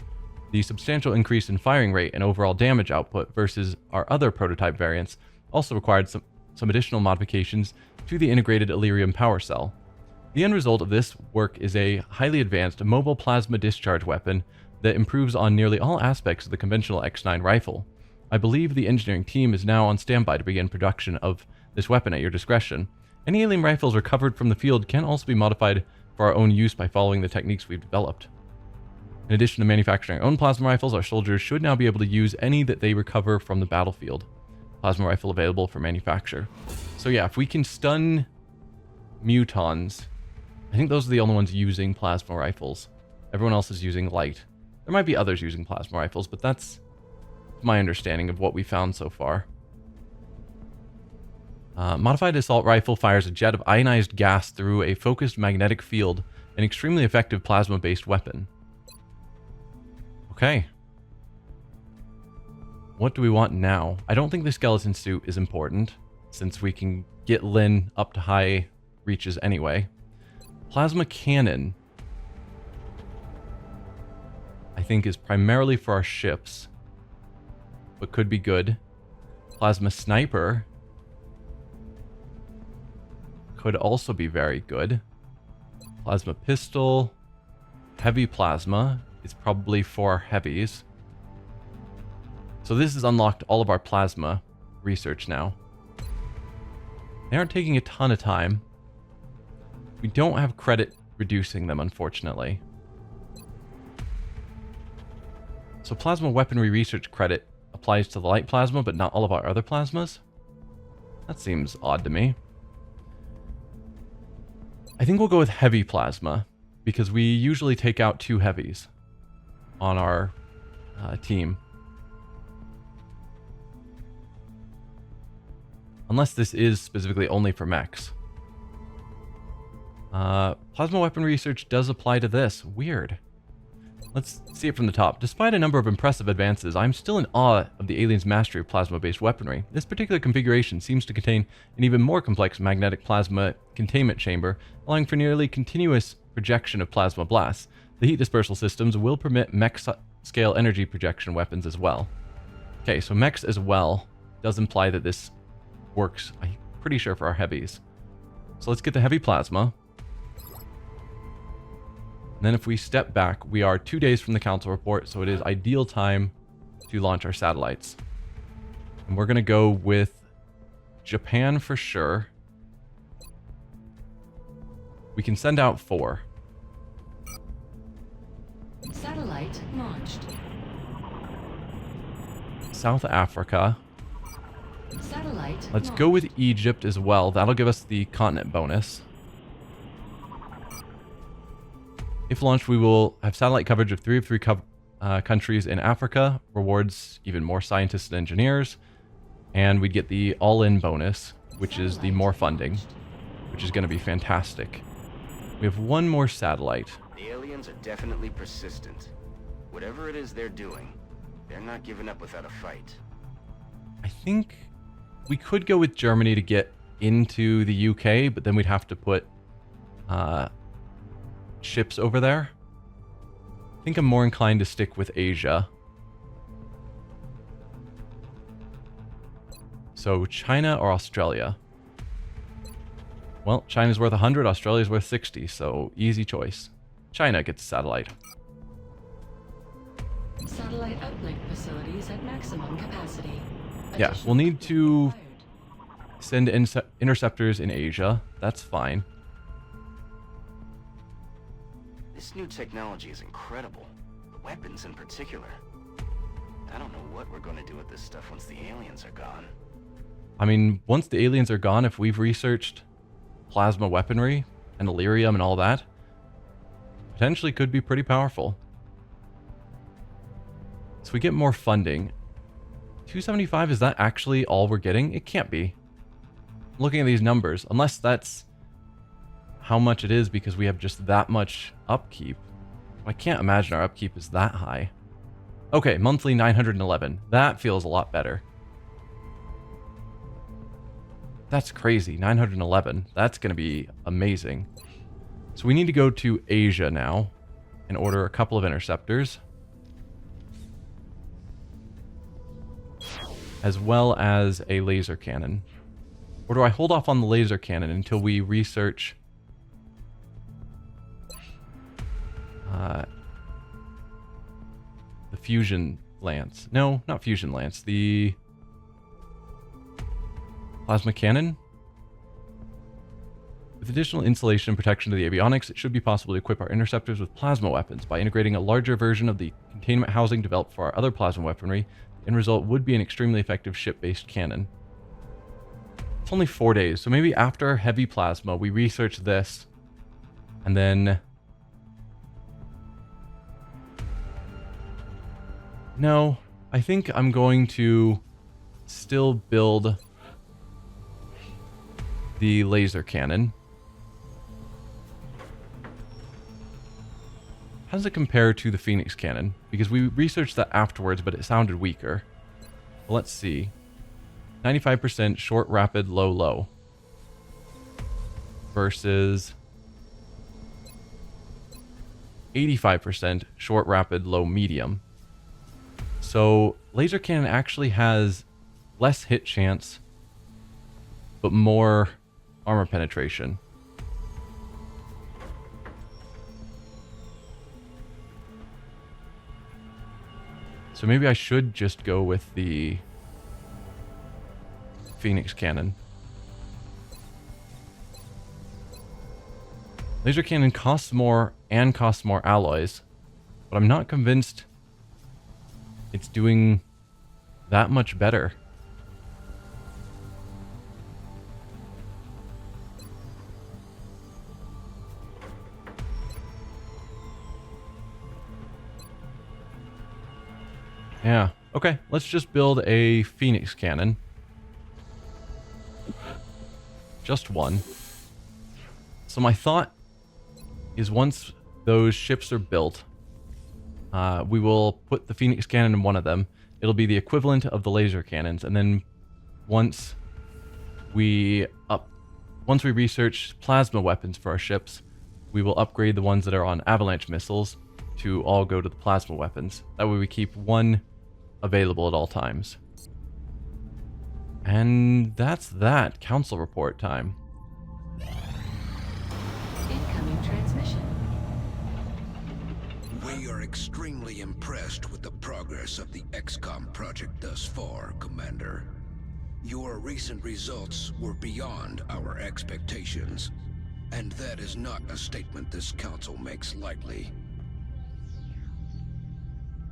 The substantial increase in firing rate and overall damage output versus our other prototype variants also required some additional modifications to the integrated Elerium power cell. The end result of this work is a highly advanced mobile plasma discharge weapon that improves on nearly all aspects of the conventional X9 rifle. I believe the engineering team is now on standby to begin production of this weapon at your discretion. Any alien rifles recovered from the field can also be modified for our own use by following the techniques we've developed. In addition to manufacturing our own plasma rifles, our soldiers should now be able to use any that they recover from the battlefield. Plasma rifle available for manufacture. So yeah, if we can stun mutons, I think those are the only ones using plasma rifles. Everyone else is using light. There might be others using plasma rifles, but that's my understanding of what we found so far. Modified assault rifle fires a jet of ionized gas through a focused magnetic field, an extremely effective plasma-based weapon. Okay. What do we want now? I don't think the skeleton suit is important, since we can get Lynn up to high reaches anyway. Plasma cannon, I think, is primarily for our ships, but could be good. Plasma sniper could also be very good. Plasma pistol, heavy plasma is probably for our heavies. So this has unlocked all of our plasma research now. They aren't taking a ton of time. We don't have credit reducing them, unfortunately. So plasma weaponry research credit applies to the light plasma, but not all of our other plasmas? That seems odd to me. I think we'll go with heavy plasma, because we usually take out 2 heavies on our team. Unless this is specifically only for mechs. Plasma weapon research does apply to this. Weird. Let's see it from the top. Despite a number of impressive advances, I'm still in awe of the aliens' mastery of plasma-based weaponry. This particular configuration seems to contain an even more complex magnetic plasma containment chamber, allowing for nearly continuous projection of plasma blasts. The heat dispersal systems will permit mech-scale energy projection weapons as well. Okay, so mechs as well does imply that this works, I'm pretty sure, for our heavies. So let's get the heavy plasma. And then if we step back, we are 2 days from the council report, so it is ideal time to launch our satellites. And we're going to go with Japan for sure. We can send out 4. Satellite launched. South Africa. Satellite Let's launched. go with Egypt as well. That'll give us the continent bonus. If launched, we will have satellite coverage of 3 of 3 countries in Africa, rewards even more scientists and engineers, and we'd get the all-in bonus, which is the more funding, which is going to be fantastic. We have 1 more satellite. The aliens are definitely persistent. Whatever it is they're doing, They're not giving up without a fight. I think we could go with Germany to get into the UK, but then we'd have to put ships over there. I think I'm more inclined to stick with Asia. So China or Australia? Well, China's worth 100, Australia's worth 60, so easy choice. China gets a satellite. Satellite uplink facilities at maximum capacity. Yeah, we'll need to send interceptors in Asia. That's fine. This new technology is incredible. The weapons in particular. I don't know what we're going to do with this stuff once the aliens are gone. I mean, once the aliens are gone, if we've researched plasma weaponry and Illyrium and all that, potentially could be pretty powerful. So we get more funding. 275, is that actually all we're getting? It can't be. Looking at these numbers, unless that's how much it is because we have just that much upkeep. I can't imagine our upkeep is that high. Okay, monthly 911. That feels a lot better. That's crazy, 911. That's going to be amazing. So we need to go to Asia now and order a couple of interceptors, as well as a laser cannon. Or do I hold off on the laser cannon until we research the fusion lance? No, not fusion lance. The plasma cannon? With additional insulation and protection to the avionics, it should be possible to equip our interceptors with plasma weapons. By integrating a larger version of the containment housing developed for our other plasma weaponry, the end result would be an extremely effective ship-based cannon. It's only 4 days, so maybe after heavy plasma, we research this, and then... No, I think I'm going to still build the laser cannon. How does it compare to the Phoenix cannon? Because we researched that afterwards, but it sounded weaker. Well, let's see. 95% short, rapid, low, low. Versus 85% short, rapid, low, medium. So laser cannon actually has less hit chance, but more armor penetration. So maybe I should just go with the Phoenix cannon. Laser cannon costs more and costs more alloys, but I'm not convinced it's doing that much better. Yeah, okay, let's just build a Phoenix cannon. Just one. So my thought is once those ships are built, we will put the Phoenix cannon in one of them. It'll be the equivalent of the laser cannons, and then once we research plasma weapons for our ships, we will upgrade the ones that are on avalanche missiles to all go to the plasma weapons. That way we keep one available at all times. And that's that. Council report time. Incoming transmission. We are extremely impressed with the progress of the XCOM project thus far, Commander. Your recent results were beyond our expectations, and that is not a statement this council makes lightly.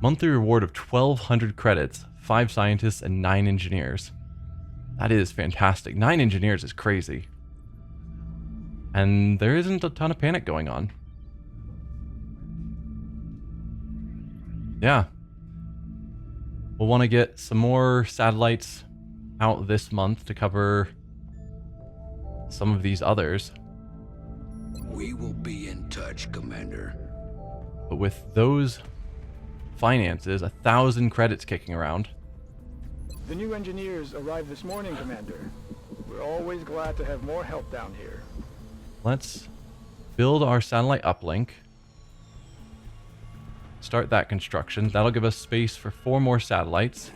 Monthly reward of 1,200 credits, 5 scientists, and 9 engineers. That is fantastic. 9 engineers is crazy. And there isn't a ton of panic going on. Yeah. We'll want to get some more satellites out this month to cover some of these others. We will be in touch, Commander. But with those finances, 1,000 credits kicking around. The new engineers arrived this morning, Commander. We're always glad to have more help down here. Let's build our satellite uplink. Start that construction. That'll give us space for 4 more satellites.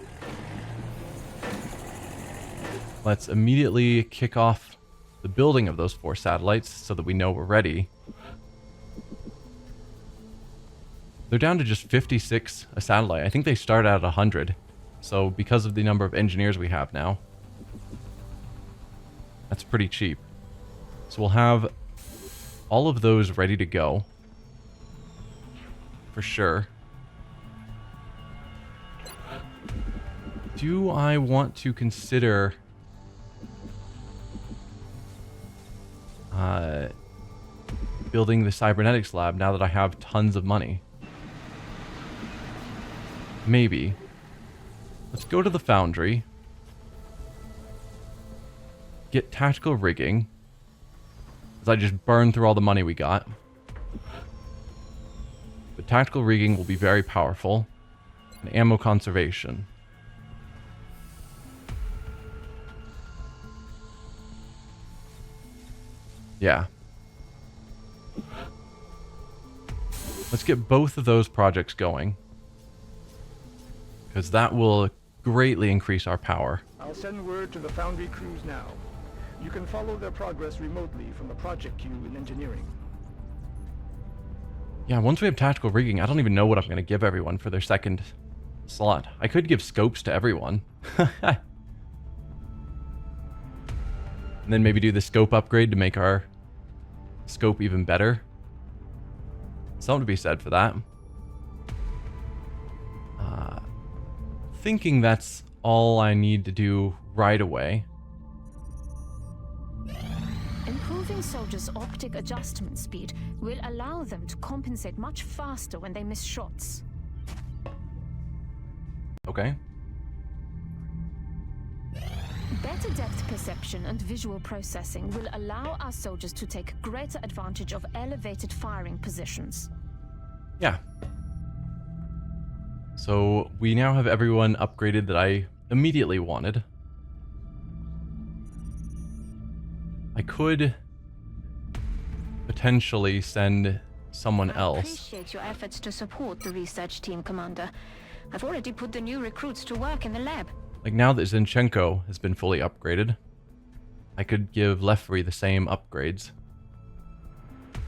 Let's immediately kick off the building of those 4 satellites so that we know we're ready. They're down to just 56 a satellite. I think they start at 100. So because of the number of engineers we have now, that's pretty cheap. So we'll have all of those ready to go. For sure. Do I want to consider building the cybernetics lab now that I have tons of money? Maybe. Let's go to the foundry. Get tactical rigging. As I just burn through all the money we got. But tactical rigging will be very powerful. And ammo conservation. Yeah. Let's get both of those projects going. Because that will greatly increase our power. I'll send word to the Foundry crews now. You can follow their progress remotely from the project queue in engineering. Yeah, once we have tactical rigging, I don't even know what I'm going to give everyone for their second slot. I could give scopes to everyone. And then maybe do the scope upgrade to make our scope even better. Something to be said for that. Thinking that's all I need to do right away. Improving soldiers' optic adjustment speed will allow them to compensate much faster when they miss shots. Okay. Better depth perception and visual processing will allow our soldiers to take greater advantage of elevated firing positions. Yeah. So we now have everyone upgraded that I immediately wanted. I could potentially send someone else. I appreciate your efforts to support the research team, Commander. I've already put the new recruits to work in the lab. Like now that Zinchenko has been fully upgraded, I could give Lefry the same upgrades.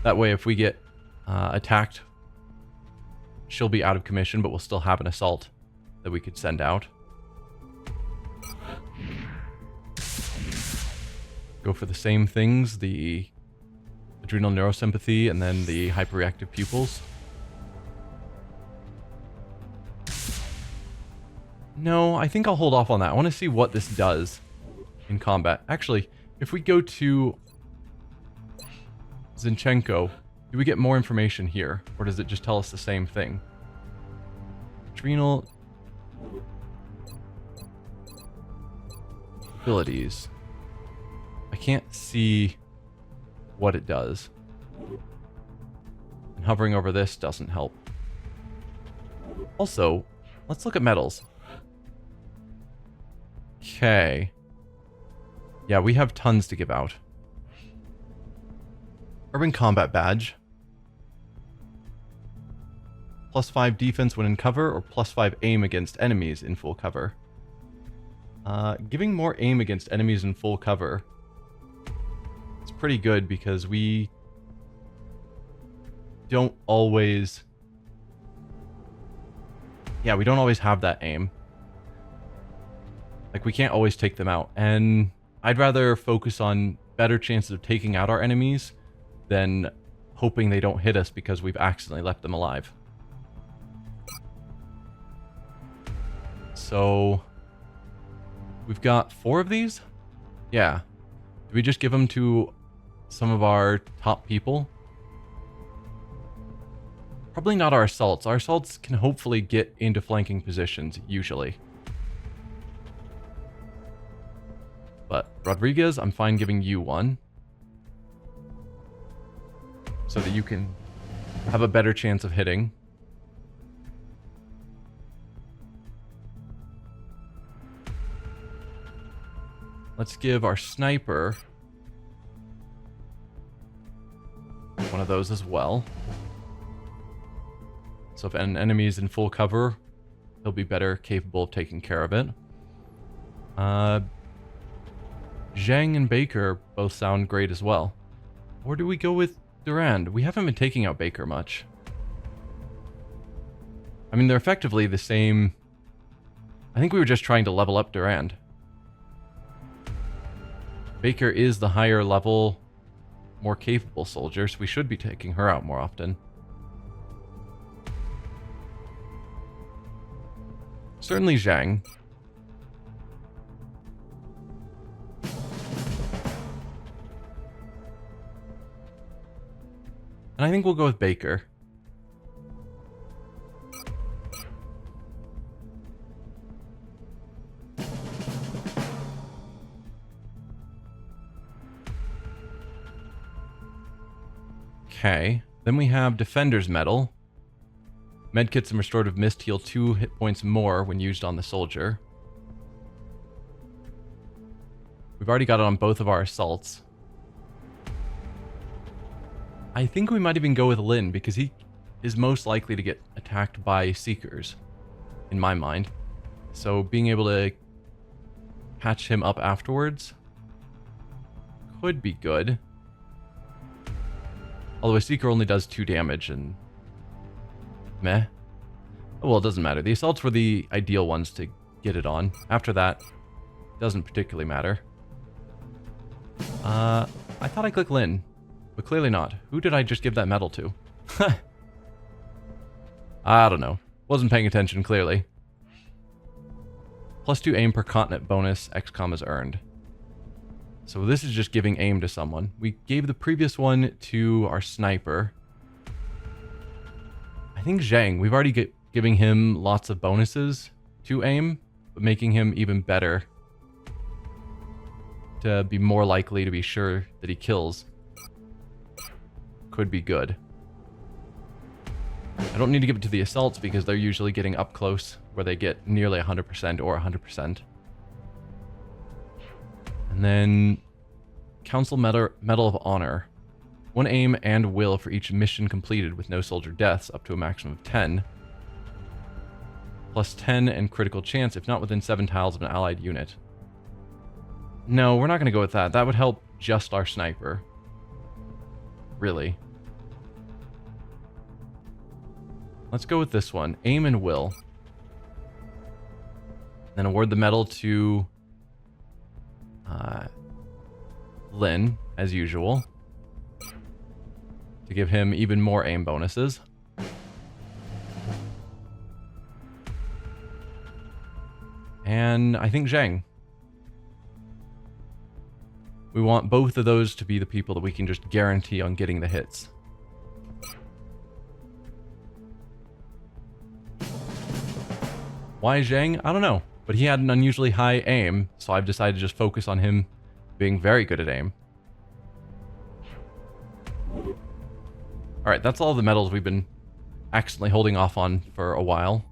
That way if we get attacked, she'll be out of commission, but we'll still have an assault that we could send out. Go for the same things, the adrenal neurosympathy and then the hyperreactive pupils. No, I think I'll hold off on that. I want to see what this does in combat. Actually, if we go to Zinchenko, do we get more information here? Or does it just tell us the same thing? Adrenal abilities. I can't see what it does. And hovering over this doesn't help. Also, let's look at medals. Okay. Yeah, we have tons to give out. Urban Combat Badge. +5 defense when in cover, or +5 aim against enemies in full cover. Giving more aim against enemies in full cover. It's pretty good because we don't always... Yeah, we don't always have that aim. Like, we can't always take them out. And I'd rather focus on better chances of taking out our enemies than hoping they don't hit us because we've accidentally left them alive. So, we've got 4 of these? Yeah. Do we just give them to some of our top people? Probably not our assaults. Our assaults can hopefully get into flanking positions, usually. But Rodriguez, I'm fine giving you one. So that you can have a better chance of hitting. Let's give our sniper one of those as well. So if an enemy is in full cover, he'll be better capable of taking care of it. Zhang and Baker both sound great as well. Or do we go with Durand? We haven't been taking out Baker much. I mean, they're effectively the same. I think we were just trying to level up Durand. Baker is the higher level, more capable soldier, so we should be taking her out more often. Certainly Zhang. And I think we'll go with Baker. Okay. Then we have Defender's Medal. Medkits and Restorative Mist heal 2 hit points more when used on the soldier. We've already got it on both of our assaults. I think we might even go with Lin, because he is most likely to get attacked by Seekers, in my mind. So being able to patch him up afterwards could be good. Although a Seeker only does 2 damage, and meh. Oh, well, it doesn't matter. The assaults were the ideal ones to get it on. After that, doesn't particularly matter. I thought I clicked Lin, but clearly not. Who did I just give that medal to? I don't know. Wasn't paying attention, clearly. +2 aim per continent bonus XCOM is earned. So this is just giving aim to someone. We gave the previous one to our sniper. I think Zhang, we've already giving him lots of bonuses to aim, but making him even better to be more likely to be sure that he kills could be good. I don't need to give it to the assaults because they're usually getting up close where they get nearly 100% or 100%. And then Council Medal of Honor. 1 aim and will for each mission completed with no soldier deaths, up to a maximum of 10. +10 and critical chance if not within 7 tiles of an allied unit. No, we're not going to go with that. That would help just our sniper. Really. Let's go with this one. Aim and will. Then award the medal to Lin, as usual, to give him even more aim bonuses. And I think Zhang. We want both of those to be the people that we can just guarantee on getting the hits. Why Zhang? I don't know. But he had an unusually high aim, so I've decided to just focus on him being very good at aim. Alright, that's all the medals we've been accidentally holding off on for a while.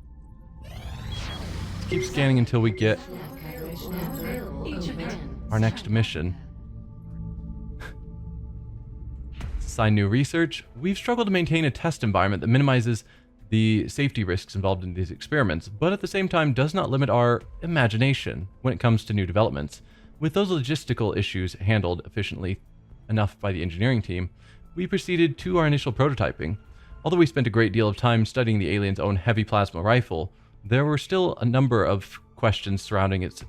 Let's keep scanning until we get our next mission. Assign new research. We've struggled to maintain a test environment that minimizes the safety risks involved in these experiments, but at the same time does not limit our imagination when it comes to new developments. With those logistical issues handled efficiently enough by the engineering team, we proceeded to our initial prototyping. Although we spent a great deal of time studying the alien's own heavy plasma rifle, there were still a number of questions surrounding its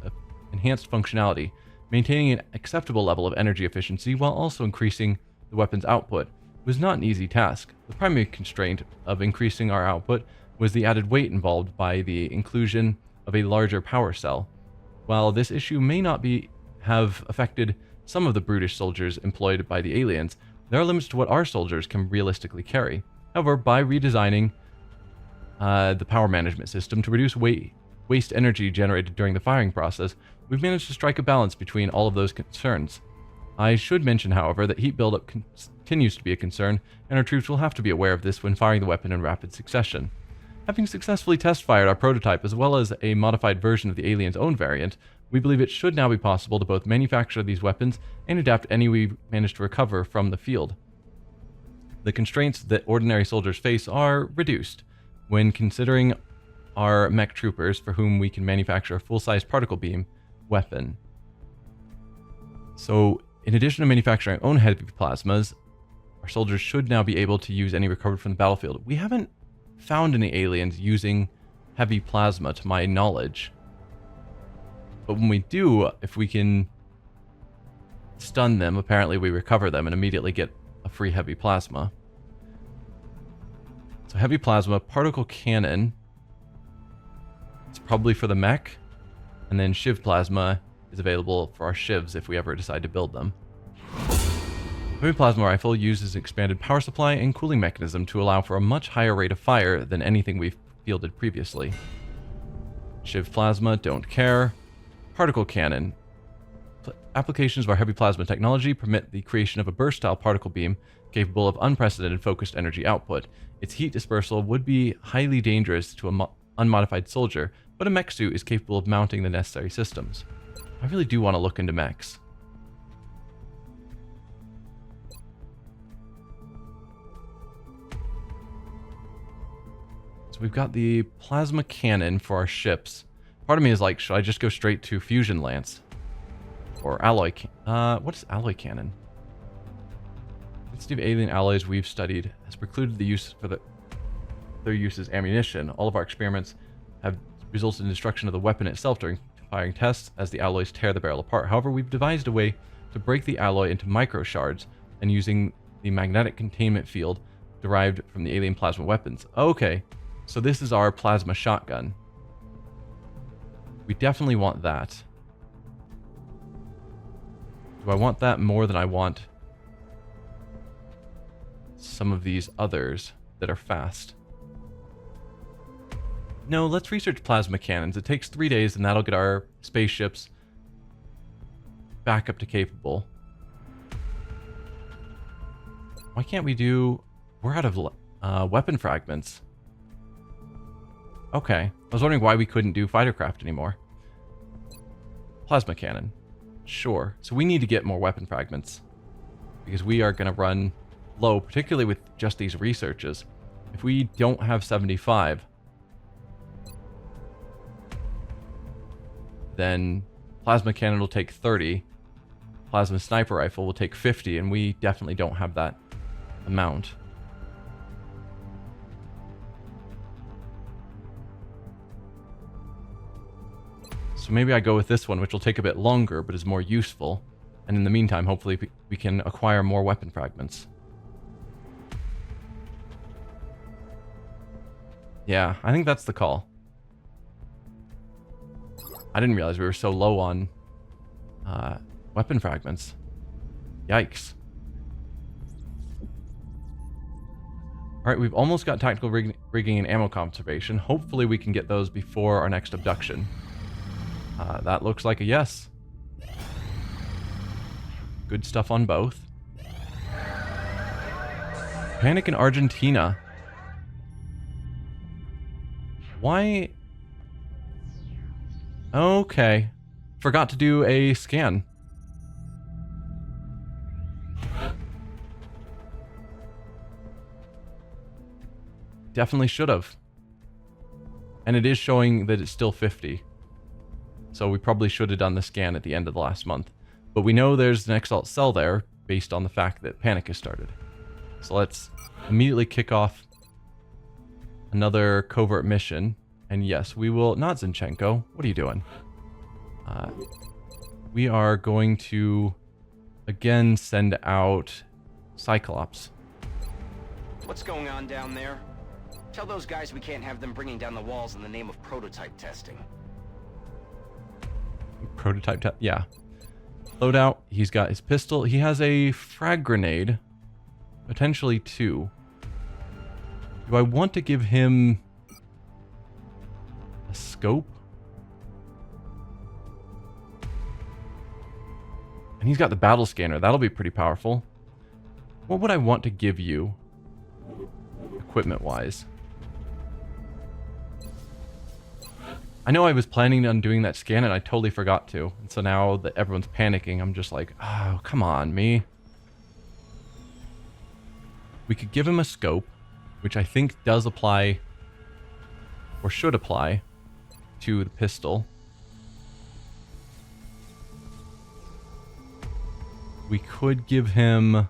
enhanced functionality. Maintaining an acceptable level of energy efficiency while also increasing the weapon's output was not an easy task. The primary constraint of increasing our output was the added weight involved by the inclusion of a larger power cell. While this issue may not have affected some of the brutish soldiers employed by the aliens, there are limits to what our soldiers can realistically carry. However, by redesigning the power management system to reduce waste energy generated during the firing process, we've managed to strike a balance between all of those concerns. I should mention, however, that heat buildup continues to be a concern, and our troops will have to be aware of this when firing the weapon in rapid succession. Having successfully test-fired our prototype as well as a modified version of the alien's own variant, We believe it should now be possible to both manufacture these weapons and adapt any we manage to recover from the field. The constraints that ordinary soldiers face are reduced when considering our mech troopers for whom we can manufacture a full-size particle beam weapon. So, in addition to manufacturing our own heavy plasmas, our soldiers should now be able to use any recovered from the battlefield. We haven't found any aliens using heavy plasma, to my knowledge. But when we do, if we can stun them, apparently we recover them and immediately get a free heavy plasma. So heavy plasma, particle cannon. It's probably for the mech. And then shiv plasma is available for our shivs if we ever decide to build them. Heavy plasma rifle uses expanded power supply and cooling mechanism to allow for a much higher rate of fire than anything we've fielded previously. Shiv plasma, don't care. Particle cannon. Applications of our heavy plasma technology permit the creation of a burst-style particle beam capable of unprecedented focused energy output. Its heat dispersal would be highly dangerous to an unmodified soldier, but a mech suit is capable of mounting the necessary systems. I really do want to look into mechs. So we've got the plasma cannon for our ships. Part of me is like, should I just go straight to fusion lance? Or alloy what is alloy cannon? Sensitive alien alloys we've studied has precluded the use for their use as ammunition. All of our experiments have resulted in destruction of the weapon itself during firing tests as the alloys tear the barrel apart. However, we've devised a way to break the alloy into micro shards and using the magnetic containment field derived from the alien plasma weapons. Okay, so this is our plasma shotgun. We definitely want that. Do I want that more than I want some of these others that are fast? No, let's research plasma cannons. It takes 3 days and that'll get our spaceships back up to capable. Why can't we do... We're out of weapon fragments. Okay. I was wondering why we couldn't do fighter craft anymore. Plasma cannon. Sure. So we need to get more weapon fragments. Because we are going to run low, particularly with just these researches. If we don't have 75, then plasma cannon will take 30. Plasma sniper rifle will take 50, and we definitely don't have that amount. So maybe I go with this one, which will take a bit longer, but is more useful. And in the meantime, hopefully we can acquire more weapon fragments. Yeah, I think that's the call. I didn't realize we were so low on weapon fragments. Yikes. Alright, we've almost got tactical rigging and ammo conservation. Hopefully we can get those before our next abduction. That looks like a yes. Good stuff on both. Panic in Argentina. Why? Okay. Forgot to do a scan. Definitely should have. And it is showing that it's still 50. So we probably should have done the scan at the end of the last month. But we know there's an Exalt cell there based on the fact that panic has started. So let's immediately kick off another covert mission. And yes, we will... Not Zinchenko. What are you doing? We are going to, again, send out Cyclops. What's going on down there? Tell those guys we can't have them bringing down the walls in the name of prototype testing. Prototype test? Yeah. Loadout. He's got his pistol. He has a frag grenade. Potentially 2. Do I want to give him a scope? And he's got the battle scanner. That'll be pretty powerful. What would I want to give you, equipment-wise? I know I was planning on doing that scan and I totally forgot to. And so now that everyone's panicking, I'm just like, oh, come on, me. We could give him a scope, which I think does apply, or should apply, to the pistol. We could give him...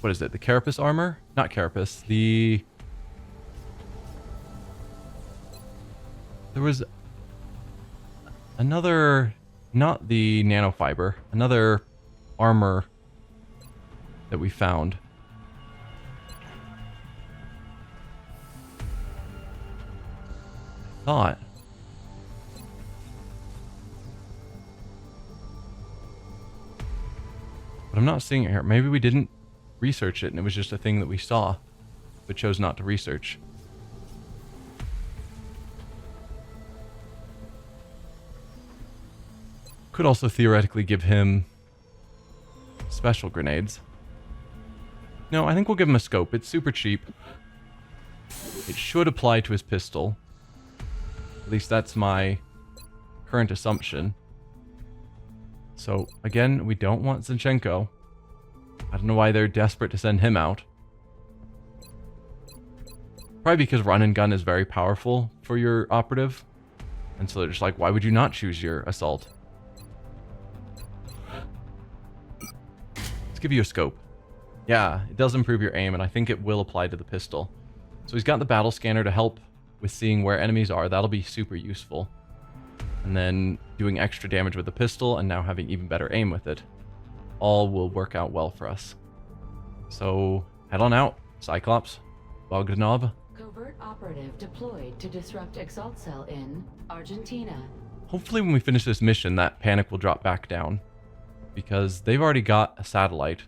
what is it? The carapace armor? Not carapace. The... There was another... Not the nanofiber. Another armor that we found. I thought... But I'm not seeing it here. Maybe we didn't research it and it was just a thing that we saw, but chose not to research. Could also theoretically give him special grenades. No, I think we'll give him a scope. It's super cheap. It should apply to his pistol. At least that's my current assumption. So, again, we don't want Zinchenko. I don't know why they're desperate to send him out. Probably because run and gun is very powerful for your operative. And so they're just like, why would you not choose your assault? Let's give you a scope. Yeah, it does improve your aim, and I think it will apply to the pistol. So he's got the battle scanner to help with seeing where enemies are. That'll be super useful. And then doing extra damage with the pistol, and now having even better aim with it. All will work out well for us. So, head on out, Cyclops, Bogdanov. Covert operative deployed to disrupt Exalt Cell in Argentina. Hopefully when we finish this mission, that panic will drop back down. Because they've already got a satellite.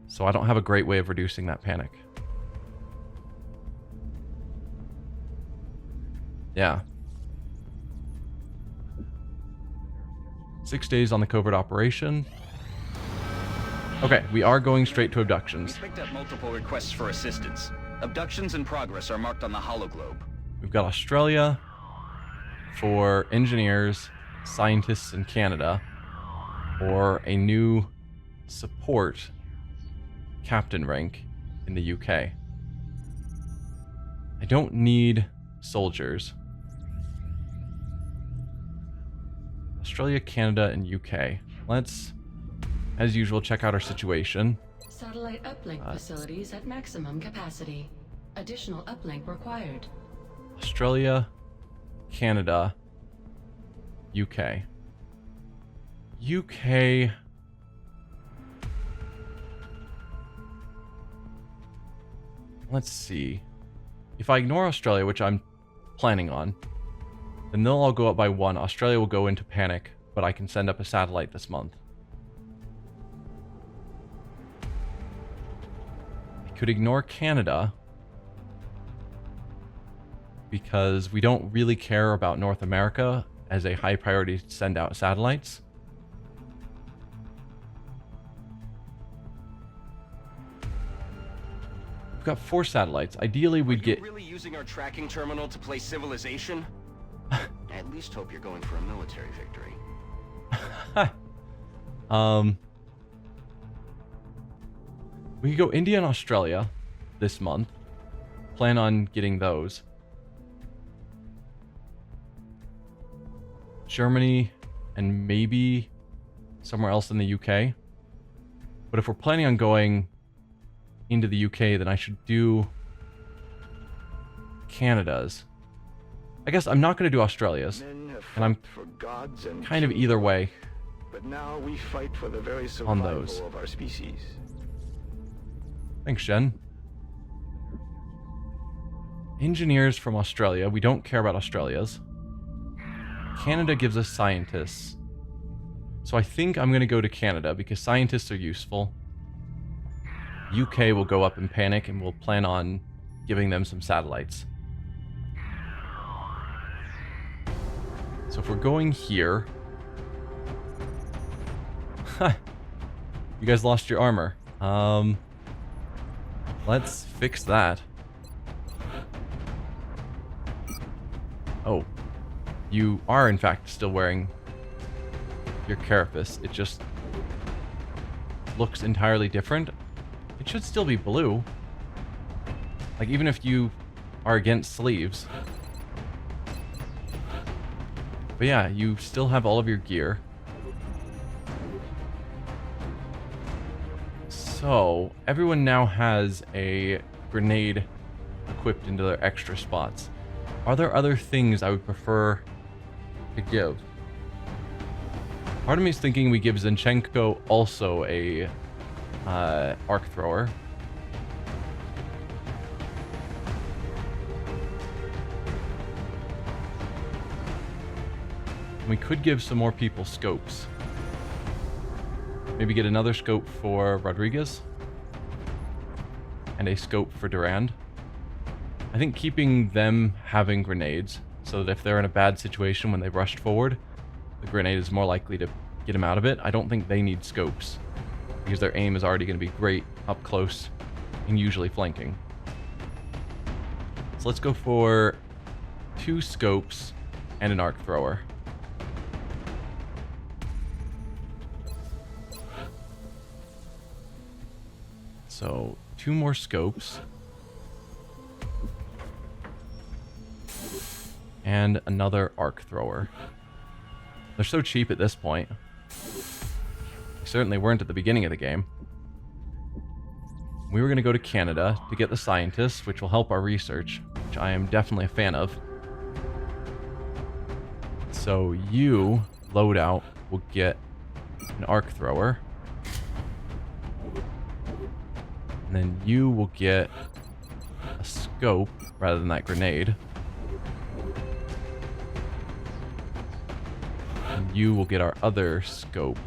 So I don't have a great way of reducing that panic. Yeah. 6 days on the covert operation. Okay, we are going straight to abductions. We picked up multiple requests for assistance. Abductions in progress are marked on the hologlobe. We've got Australia for engineers, scientists in Canada, or a new support captain rank in the UK. I don't need soldiers. Australia, Canada, and UK. Let's, as usual, check out our situation. Satellite uplink facilities at maximum capacity. Additional uplink required. Australia, Canada, UK. UK... Let's see. If I ignore Australia, which I'm planning on, then they'll all go up by 1. Australia will go into panic, but I can send up a satellite this month. I could ignore Canada, because we don't really care about North America as a high priority to send out satellites. We've got 4 satellites. Ideally, we'd get... really using our tracking terminal to play Civilization? I at least hope you're going for a military victory. We could go India and Australia this month. Plan on getting those. Germany and maybe somewhere else in the UK. But if we're planning on going into the UK, then I should do Canada's. I guess I'm not going to do Australia's, and I'm kind of either way but now we fight for the very on those. survival of our species. Thanks, Jen. Engineers from Australia. We don't care about Australia's. Canada gives us scientists. So I think I'm going to go to Canada because scientists are useful. UK will go up in panic and we'll plan on giving them some satellites. So if we're going here... You guys lost your armor. Let's fix that. Oh, you are in fact still wearing your carapace. It just looks entirely different. It should still be blue. Like, even if you are against sleeves. But yeah, you still have all of your gear. So, everyone now has a grenade equipped into their extra spots. Are there other things I would prefer to give? Part of me is thinking we give Zinchenko also a arc thrower. We could give some more people scopes. Maybe get another scope for Rodriguez. And a scope for Durand. I think keeping them having grenades, so that if they're in a bad situation when they rushed forward, the grenade is more likely to get them out of it. I don't think they need scopes, because their aim is already going to be great up close and usually flanking. So let's go for 2 scopes and an arc thrower. So 2 more scopes. And another arc thrower. They're so cheap at this point. They certainly weren't at the beginning of the game. We were going to go to Canada to get the scientists, which will help our research, which I am definitely a fan of. So you, loadout, will get an arc thrower. And then you will get a scope rather than that grenade. And you will get our other scope.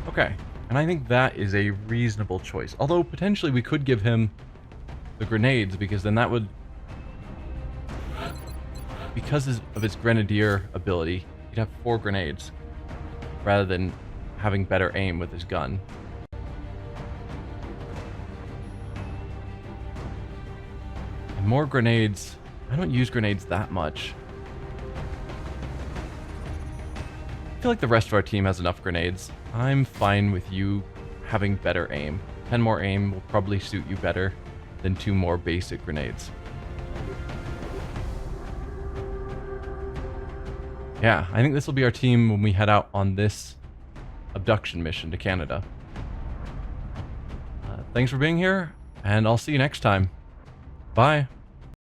Okay, and I think that is a reasonable choice. Although potentially we could give him the grenades, because then that would, because of his grenadier ability, he'd have 4 grenades rather than having better aim with his gun. And more grenades. I don't use grenades that much. I feel like the rest of our team has enough grenades. I'm fine with you having better aim. 10 more aim will probably suit you better than 2 more basic grenades. Yeah, I think this will be our team when we head out on this abduction mission to Canada. Thanks for being here, and I'll see you next time. Bye.